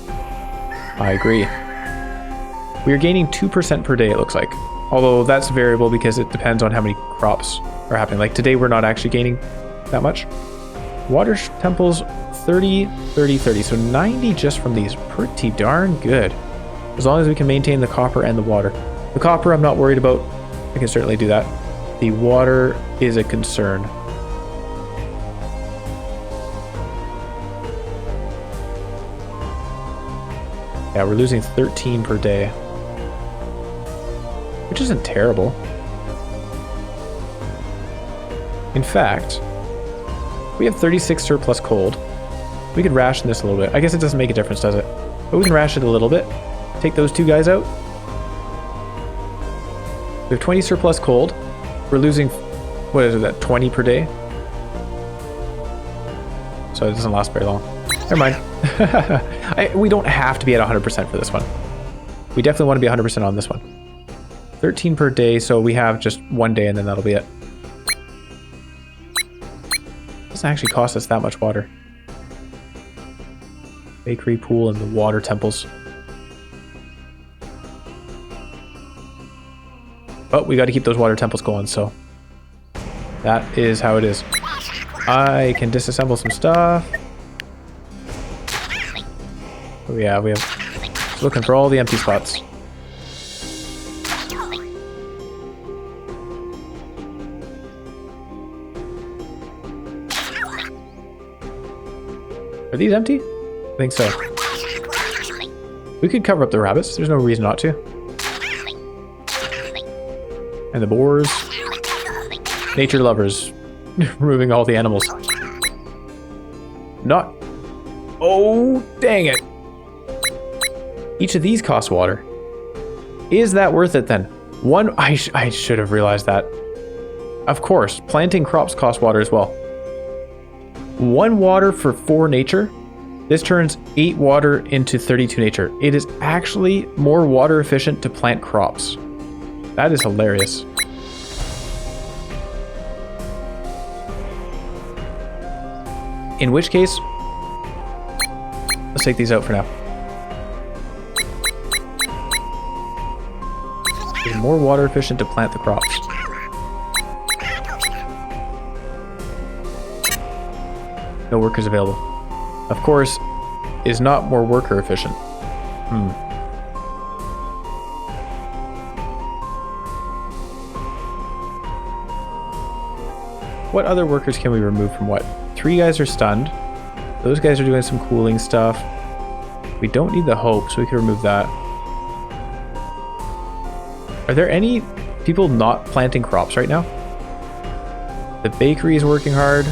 I agree. We are gaining 2% per day, it looks like. Although that's variable because it depends on how many crops are happening. Like today, we're not actually gaining that much. Water temples, 30, 30, 30. So 90 just from these. Pretty darn good. As long as we can maintain the copper and the water. The copper, I'm not worried about. I can certainly do that. The water is a concern. Yeah, we're losing 13 per day. Which isn't terrible. In fact, we have 36 surplus cold. We could ration this a little bit. I guess it doesn't make a difference, does it? But we can ration it a little bit. Take those 2 guys out. We have 20 surplus cold. We're losing, what is it, that 20 per day? So it doesn't last very long. Never mind. We don't have to be at 100% for this one. We definitely want to be 100% on this one. 13 per day, so we have just 1 day and then that'll be it. Doesn't actually cost us that much water. Bakery, pool, and the water temples. But we got to keep those water temples going, so that is how it is. I can disassemble some stuff. Oh yeah, we have looking for all the empty spots. Are these empty? I think so. We could cover up the rabbits. There's no reason not to. And the boars. Nature lovers. Removing all the animals. Not. Oh, dang it. Each of these costs water. Is that worth it then? One. I should have realized that. Of course, planting crops costs water as well. 1 water for 4 nature. This turns 8 water into 32 nature. It is actually more water efficient to plant crops. That is hilarious. In which case, let's take these out for now. It's more water efficient to plant the crops. No workers available. Of course, is not more worker efficient. What other workers can we remove from what? 3 guys are stunned. Those guys are doing some cooling stuff. We don't need the hope, so we can remove that. Are there any people not planting crops right now? The bakery is working hard.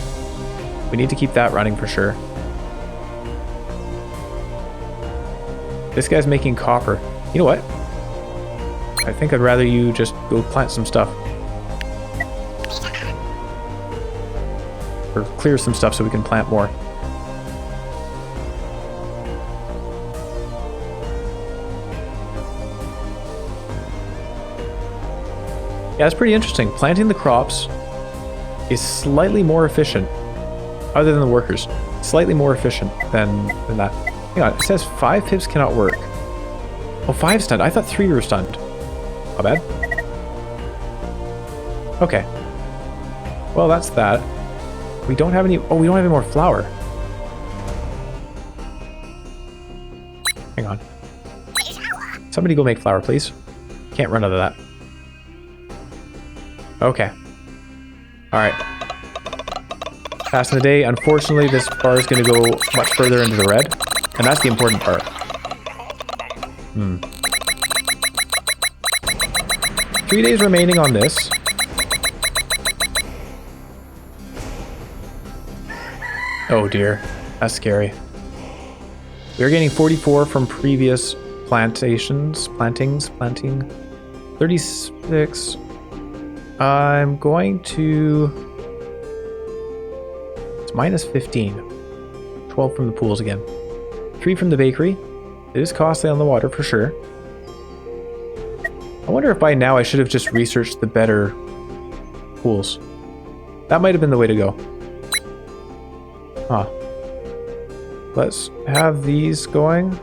We need to keep that running for sure. This guy's making copper. You know what? I think I'd rather you just go plant some stuff. Or clear some stuff so we can plant more. Yeah, it's pretty interesting. Planting the crops is slightly more efficient, other than the workers. Slightly more efficient than that. Hang on, it says 5 pips cannot work. Oh, 5 stunned. I thought 3 were stunned. Not bad. Okay. Well, that's that. We don't have any... Oh, we don't have any more flour. Hang on. Somebody go make flour, please. Can't run out of that. Okay. Alright. Passing the day. Unfortunately, this bar is going to go much further into the red. And that's the important part. 3 days remaining on this. Oh dear. That's scary. We're getting 44 from previous planting. 36. I'm going to... It's minus 15. 12 from the pools again. 3 from the bakery. It is costly on the water for sure. I wonder if by now I should have just researched the better pools. That might have been the way to go. Huh. Let's have these going.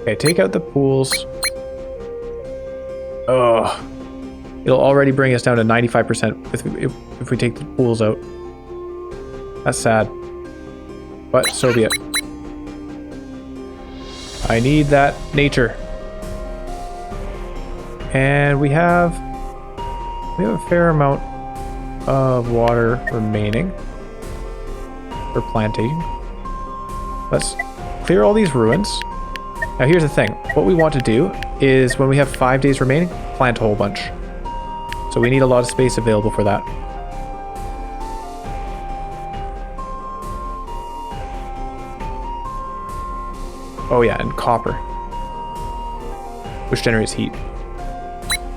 Okay, take out the pools. Oh, it'll already bring us down to 95% if we take the pools out. That's sad. But so be it. I need that nature. And we have a fair amount of water remaining for planting. Let's clear all these ruins. Now here's the thing. What we want to do is when we have 5 days remaining, plant a whole bunch. So we need a lot of space available for that. Oh yeah, and copper, which generates heat.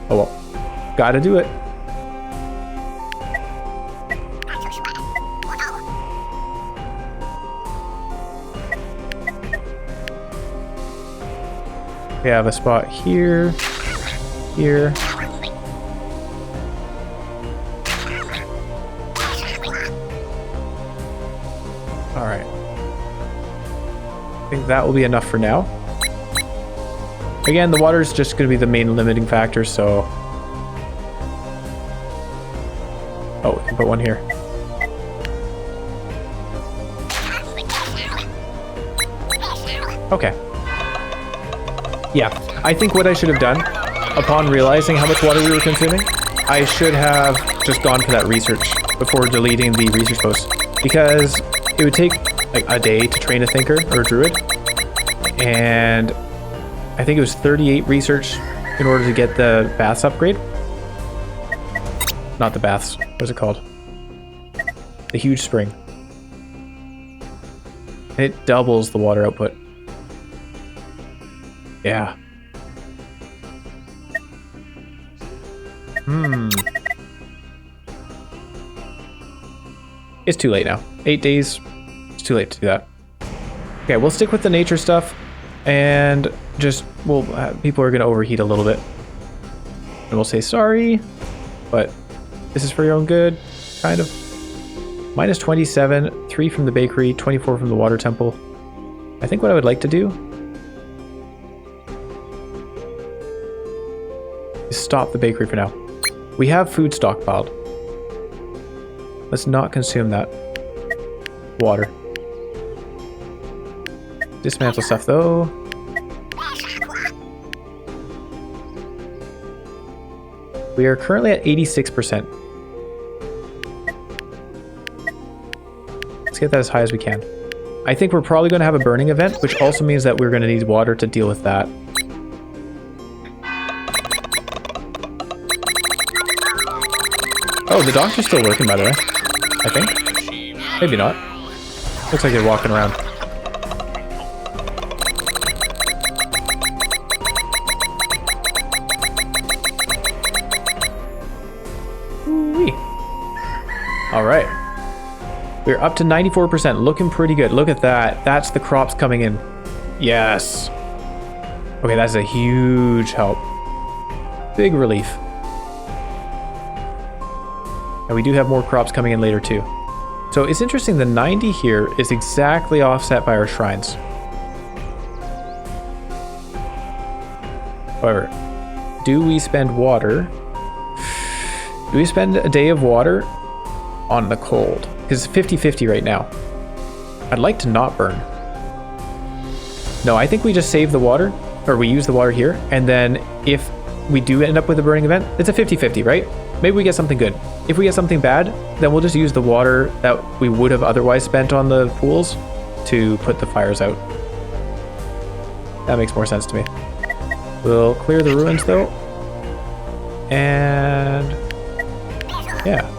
Oh well, gotta do it. We have a spot here, here. All right. I think that will be enough for now. Again, the water is just going to be the main limiting factor, so... Oh, we can put one here. Okay. Yeah, I think what I should have done, upon realizing how much water we were consuming, I should have just gone for that research before deleting the research post, because it would take like a day to train a thinker or a druid, and I think it was 38 research in order to get the baths upgrade. Not the baths, what's it called? The huge spring. And it doubles the water output. Yeah. It's too late now. 8 days. It's too late to do that. Okay, we'll stick with the nature stuff, and just people are gonna overheat a little bit, and we'll say sorry, but this is for your own good, kind of. Minus 27, 3 from the bakery, 24 from the water temple. I think what I would like to do is stop the bakery for now. We have food stockpiled. Let's not consume that water. Dismantle stuff though. We are currently at 86%. Let's get that as high as we can. I think we're probably going to have a burning event, which also means that we're going to need water to deal with that. Oh, the doctor's still working, by the way. I think. Maybe not. Looks like they're walking around. Woo-wee. All right. We're up to 94%, looking pretty good. Look at that. That's the crops coming in. Yes. Okay, that's a huge help. Big relief. And we do have more crops coming in later too. So it's interesting, the 90 here is exactly offset by our shrines. However, do we spend water? Do we spend a day of water on the cold? Because it's 50-50 right now. I'd like to not burn. No, I think we just save the water, or we use the water here, and then if we do end up with a burning event, it's a 50-50, right? Maybe we get something good. If we get something bad, then we'll just use the water that we would have otherwise spent on the pools to put the fires out. That makes more sense to me. We'll clear the ruins though. And yeah.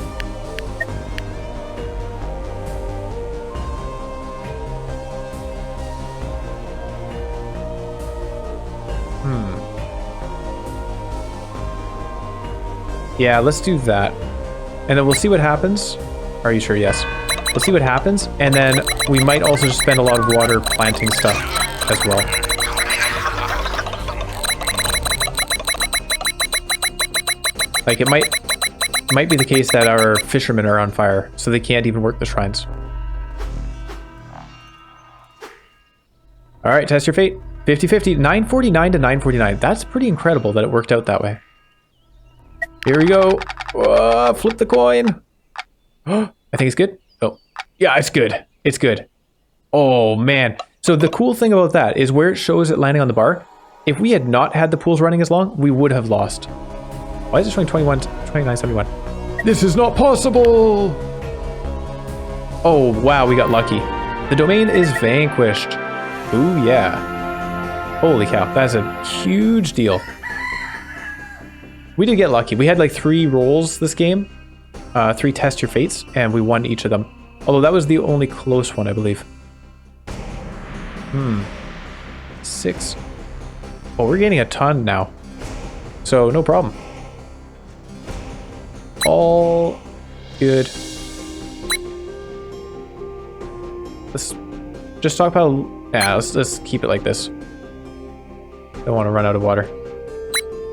Yeah, let's do that. And then we'll see what happens. Are you sure? Yes. We'll see what happens. And then we might also just spend a lot of water planting stuff as well. Like it might be the case that our fishermen are on fire, so they can't even work the shrines. All right, test your fate. 50-50, 949 to 949. That's pretty incredible that it worked out that way. Here we go. Flip the coin. I think it's good. Oh, yeah, it's good. It's good. Oh, man. So the cool thing about that is where it shows it landing on the bar. If we had not had the pools running as long, we would have lost. Why is it showing 2971? This is not possible. Oh, wow, we got lucky. The domain is vanquished. Ooh, yeah. Holy cow, that's a huge deal. We did get lucky. We had like 3 rolls this game, 3 test your fates, and we won each of them. Although that was the only close one, I believe. 6. Oh, we're getting a ton now. So no problem. All good. Let's just talk about. Yeah, let's keep it like this. Don't want to run out of water.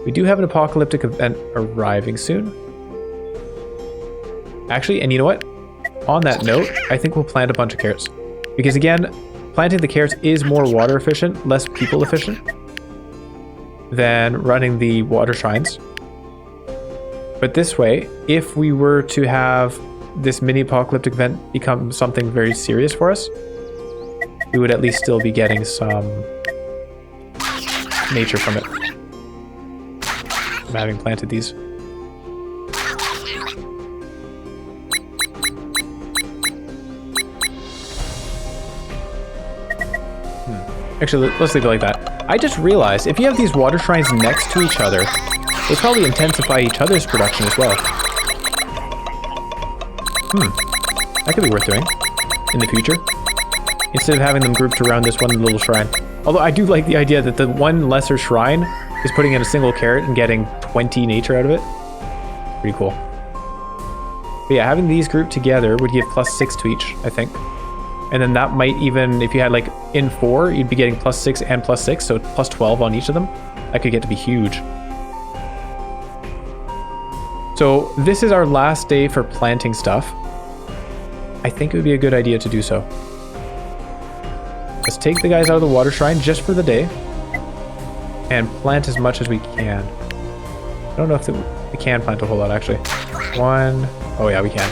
We do have an apocalyptic event arriving soon. Actually, and you know what? On that note, I think we'll plant a bunch of carrots. Because again, planting the carrots is more water efficient, less people efficient than running the water shrines. But this way, if we were to have this mini apocalyptic event become something very serious for us, we would at least still be getting some nature from it. I'm having planted these. Actually, let's leave it like that. I just realized if you have these water shrines next to each other, they probably intensify each other's production as well. That could be worth doing in the future, instead of having them grouped around this one little shrine. Although I do like the idea that the one lesser shrine is putting in a single carrot and getting 20 nature out of it. Pretty cool. But yeah, having these grouped together would give +6 to each, I think. And then that might even, if you had like in 4, you'd be getting +6 and +6, so +12 on each of them. That could get to be huge. So this is our last day for planting stuff. I think it would be a good idea to do so. Let's take the guys out of the water shrine just for the day and plant as much as we can. I don't know if we can plant a whole lot, actually. 1. Oh yeah, we can.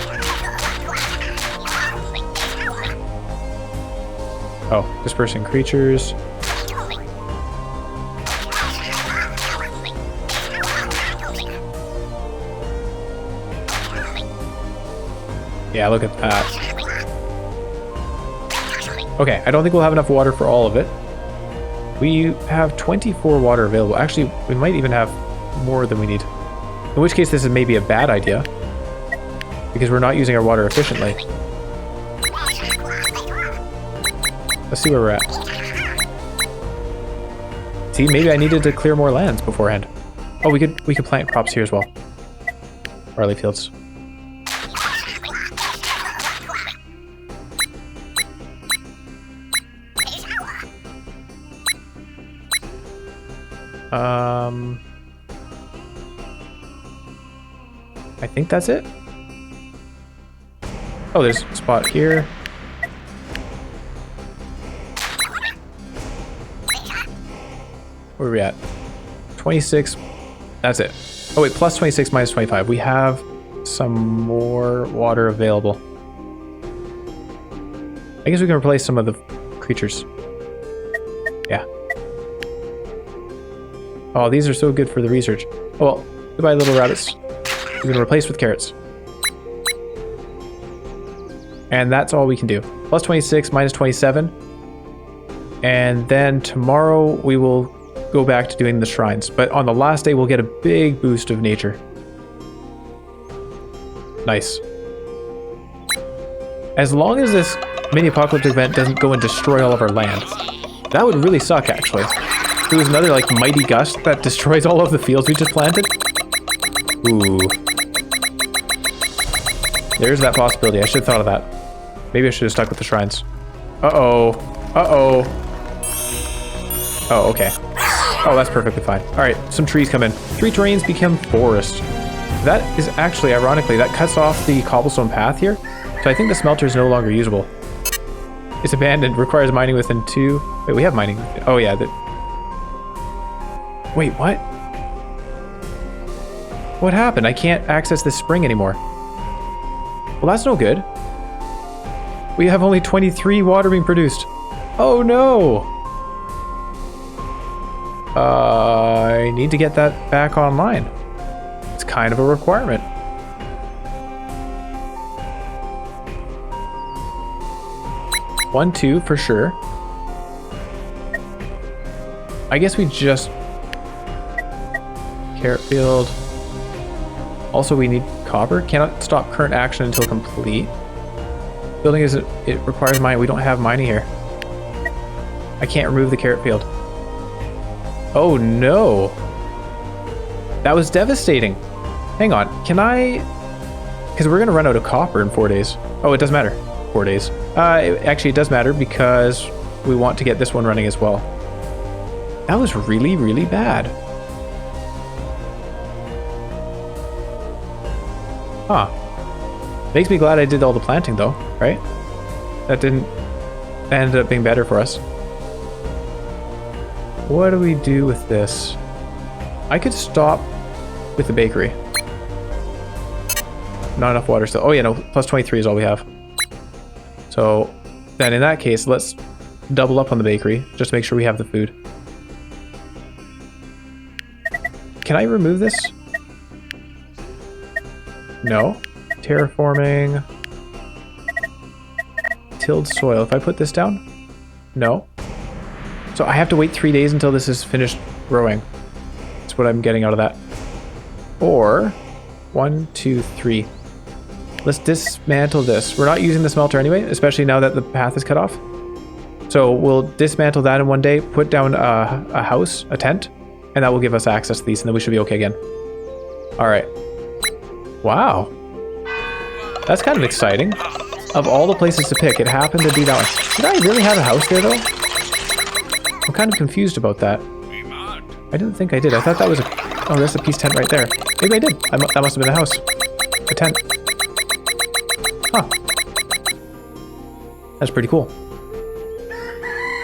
Oh, dispersing creatures. Yeah, look at that. Okay, I don't think we'll have enough water for all of it. We have 24 water available. Actually, we might even have more than we need. In which case, this is maybe a bad idea, because we're not using our water efficiently. Let's see where we're at. See, maybe I needed to clear more lands beforehand. Oh, we could plant crops here as well. Barley fields. I think that's it. Oh, there's a spot here. Where are we at? 26. That's it. Oh wait, +26 -25. We have some more water available. I guess we can replace some of the creatures. Yeah. Oh, these are so good for the research. Oh, well, goodbye little rabbits. We're gonna replace with carrots. And that's all we can do. +26 -27. And then tomorrow we will go back to doing the shrines. But on the last day, we'll get a big boost of nature. Nice. As long as this mini-apocalyptic event doesn't go and destroy all of our land. That would really suck, actually. If there was another, like, mighty gust that destroys all of the fields we just planted. Ooh. There's that possibility. I should have thought of that. Maybe I should have stuck with the shrines. Uh-oh. Uh-oh. Oh, okay. Oh, that's perfectly fine. All right, some trees come in. 3 terrains become forest. That is actually, ironically, that cuts off the cobblestone path here. So I think the smelter is no longer usable. It's abandoned. Requires mining within 2. Wait, we have mining. Oh, yeah. Wait, what? What happened? I can't access this spring anymore. Well, that's no good. We have only 23 water being produced. Oh, no. I need to get that back online. It's kind of a requirement. One, 2 for sure. I guess we just... Carrot field. Also, we need copper. Cannot stop current action until complete. Building is... It requires mining. We don't have mining here. I can't remove the carrot field. Oh no. That was devastating. Hang on. Can I... Because we're going to run out of copper in 4 days. Oh, it doesn't matter. 4 days. Actually, it does matter because we want to get this one running as well. That was really, really bad. Huh. Makes me glad I did all the planting though, right? That ended up being better for us. What do we do with this? I could stop with the bakery. Not enough water still. Oh yeah, no, +23 is all we have. So then in that case, let's double up on the bakery, just to make sure we have the food. Can I remove this? No. Terraforming. Tilled soil. If I put this down? No. So I have to wait 3 days until this is finished growing. That's what I'm getting out of that. Or 1, 2, 3. Let's dismantle this. We're not using the smelter anyway, especially now that the path is cut off. So we'll dismantle that in one day, put down a house, a tent, and that will give us access to these, and then we should be okay again. All right. Wow. That's kind of exciting. Of all the places to pick, it happened to be that one. Did I really have a house there, though? I'm kind of confused about that. I didn't think I did. I thought that was a... Oh, that's a peace tent right there. Maybe I did. That must have been a house. A tent. Huh. That's pretty cool.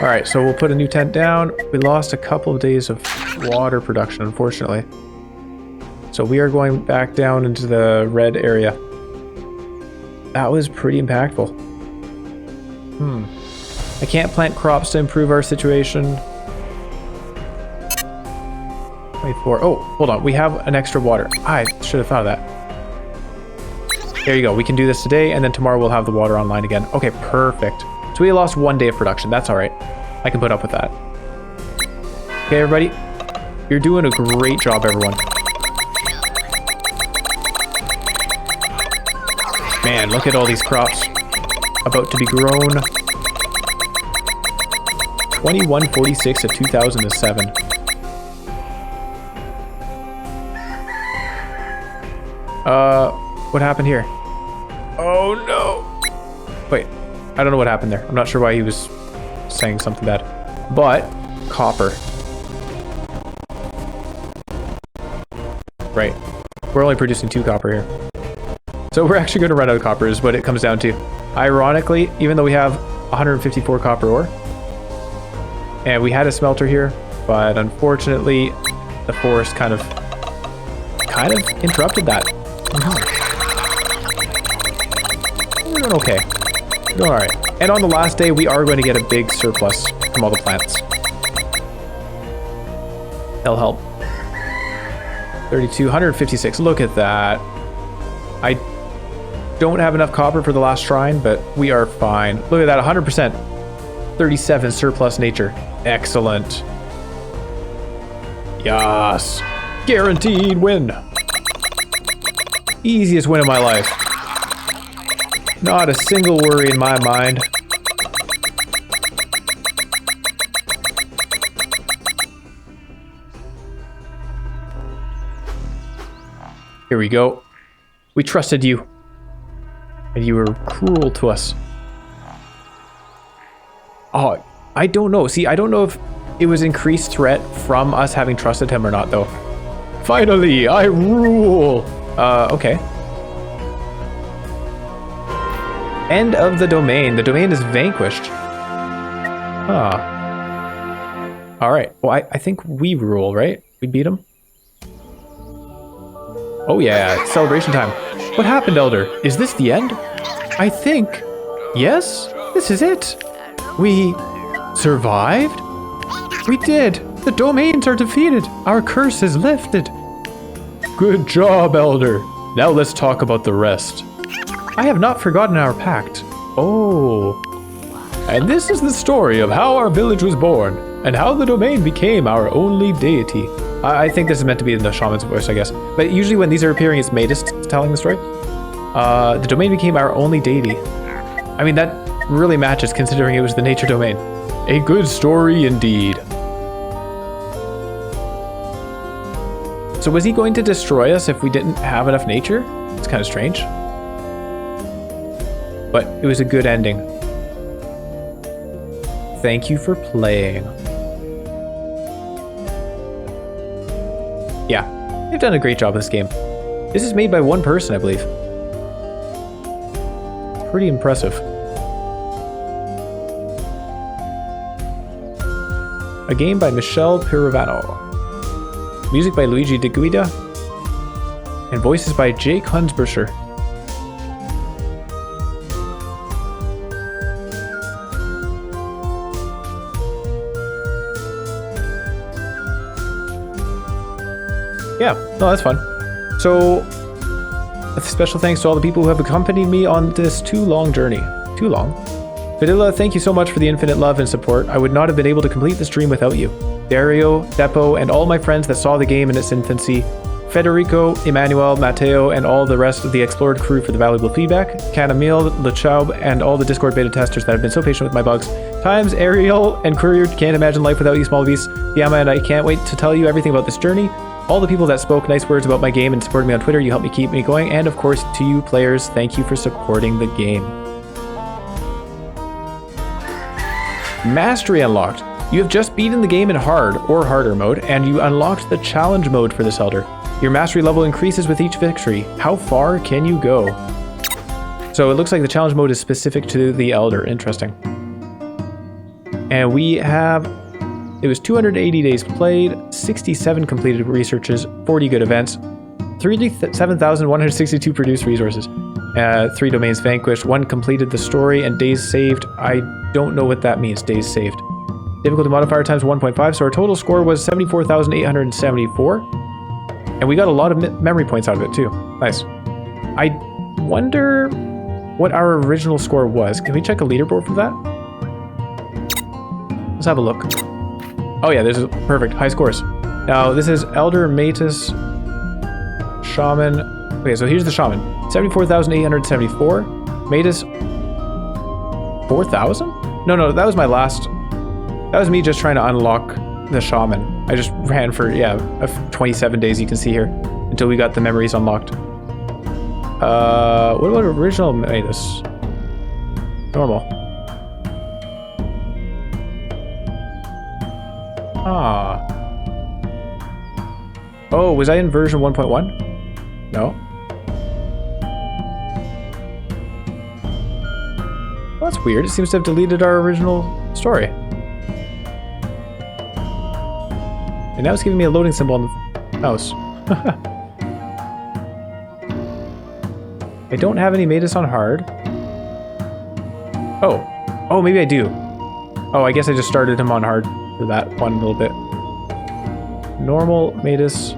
Alright, so we'll put a new tent down. We lost a couple of days of water production, unfortunately. So we are going back down into the red area. That was pretty impactful. I can't plant crops to improve our situation. 24. Oh, hold on. We have an extra water. I should have thought of that. There you go. We can do this today, and then tomorrow we'll have the water online again. Okay, perfect. So we lost 1 day of production. That's all right. I can put up with that. Okay, everybody. You're doing a great job, everyone. Man, look at all these crops about to be grown. 2146 to 2007. What happened here? Oh no! Wait, I don't know what happened there. I'm not sure why he was saying something bad. But, copper. Right. We're only producing 2 copper here. So we're actually going to run out of copper is what it comes down to. Ironically, even though we have 154 copper ore, and we had a smelter here, but unfortunately, the forest kind of interrupted that. We're doing okay. We're doing alright. And on the last day, we are going to get a big surplus from all the plants. They'll help. 32, 156. Look at that. I don't have enough copper for the last shrine, but we are fine. Look at that, 100%. 37 surplus nature. Excellent. Yes. Guaranteed win. Easiest win of my life. Not a single worry in my mind. Here we go. We trusted you. And you were cruel to us. Oh, I don't know. See, I don't know if it was increased threat from us having trusted him or not, though. Finally, I rule! Okay. End of the domain. The domain is vanquished. Huh. Alright. Well, I think we rule, right? We beat him? Oh yeah, it's celebration time. What happened, Elder? Is this the end? I think. Yes, this is it. We survived? We did. The domains are defeated. Our curse is lifted. Good job, Elder. Now let's talk about the rest. I have not forgotten our pact. Oh. And this is the story of how our village was born, and how the domain became our only deity. I think this is meant to be in the shaman's voice, I guess. But usually when these are appearing, it's Matus telling the story. The domain became our only deity. I mean, that really matches considering it was the nature domain. A good story indeed. So was he going to destroy us if we didn't have enough nature? It's kind of strange. But it was a good ending. Thank you for playing. Yeah, they've done a great job with this game. This is made by one person, I believe. Pretty impressive. A game by Michelle Pirovano. Music by Luigi De Guida. And voices by Jake Hunsbrisher. Yeah, no, that's fun. So, a special thanks to all the people who have accompanied me on this too long journey. Too long. Vidilla, thank you so much for the infinite love and support. I would not have been able to complete this dream without you. Dario, Depo, and all my friends that saw the game in its infancy. Federico, Emmanuel, Matteo, and all the rest of the Explored crew for the valuable feedback. Canamil, LeChaub, and all the Discord beta testers that have been so patient with my bugs. Times, Ariel, and Courier, can't imagine life without you, small beasts. Yama, and I can't wait to tell you everything about this journey. All the people that spoke nice words about my game and supported me on Twitter, you helped me keep me going. And of course, to you players, thank you for supporting the game. Mastery unlocked. You have just beaten the game in hard or harder mode, and you unlocked the challenge mode for this elder. Your mastery level increases with each victory. How far can you go? So it looks like the challenge mode is specific to the elder. Interesting. And we have, it was 280 days played, 67 completed researches, 40 good events, 37,162 produced resources, 3 domains vanquished, 1 completed the story, and days saved. I don't know what that means, days saved. Difficulty modifier times 1.5, so our total score was 74,874. And we got a lot of memory points out of it too. Nice. I wonder what our original score was. Can we check a leaderboard for that? Let's have a look. Oh yeah, there's perfect. High scores. Now this is Elder, Matus, Shaman. Okay, so here's the Shaman. 74,874. Matus, 4,000? No, that was my last. That was me just trying to unlock the Shaman. I just ran for, 27 days, you can see here, until we got the memories unlocked. What about original Matus? Normal. Ah. Oh, was I in version 1.1? No. Well, that's weird. It seems to have deleted our original story. And now it's giving me a loading symbol on the mouse. I don't have any Matus on hard. Oh, maybe I do. Oh, I guess I just started him on hard for that one little bit. Normal Matus.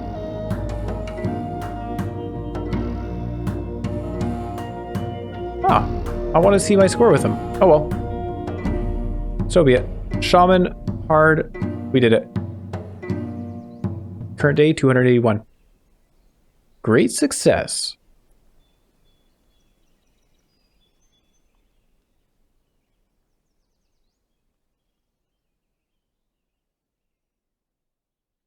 Ah, I want to see my score with him. Oh well. So be it. Shaman, hard, we did it. Current day, 281. Great success.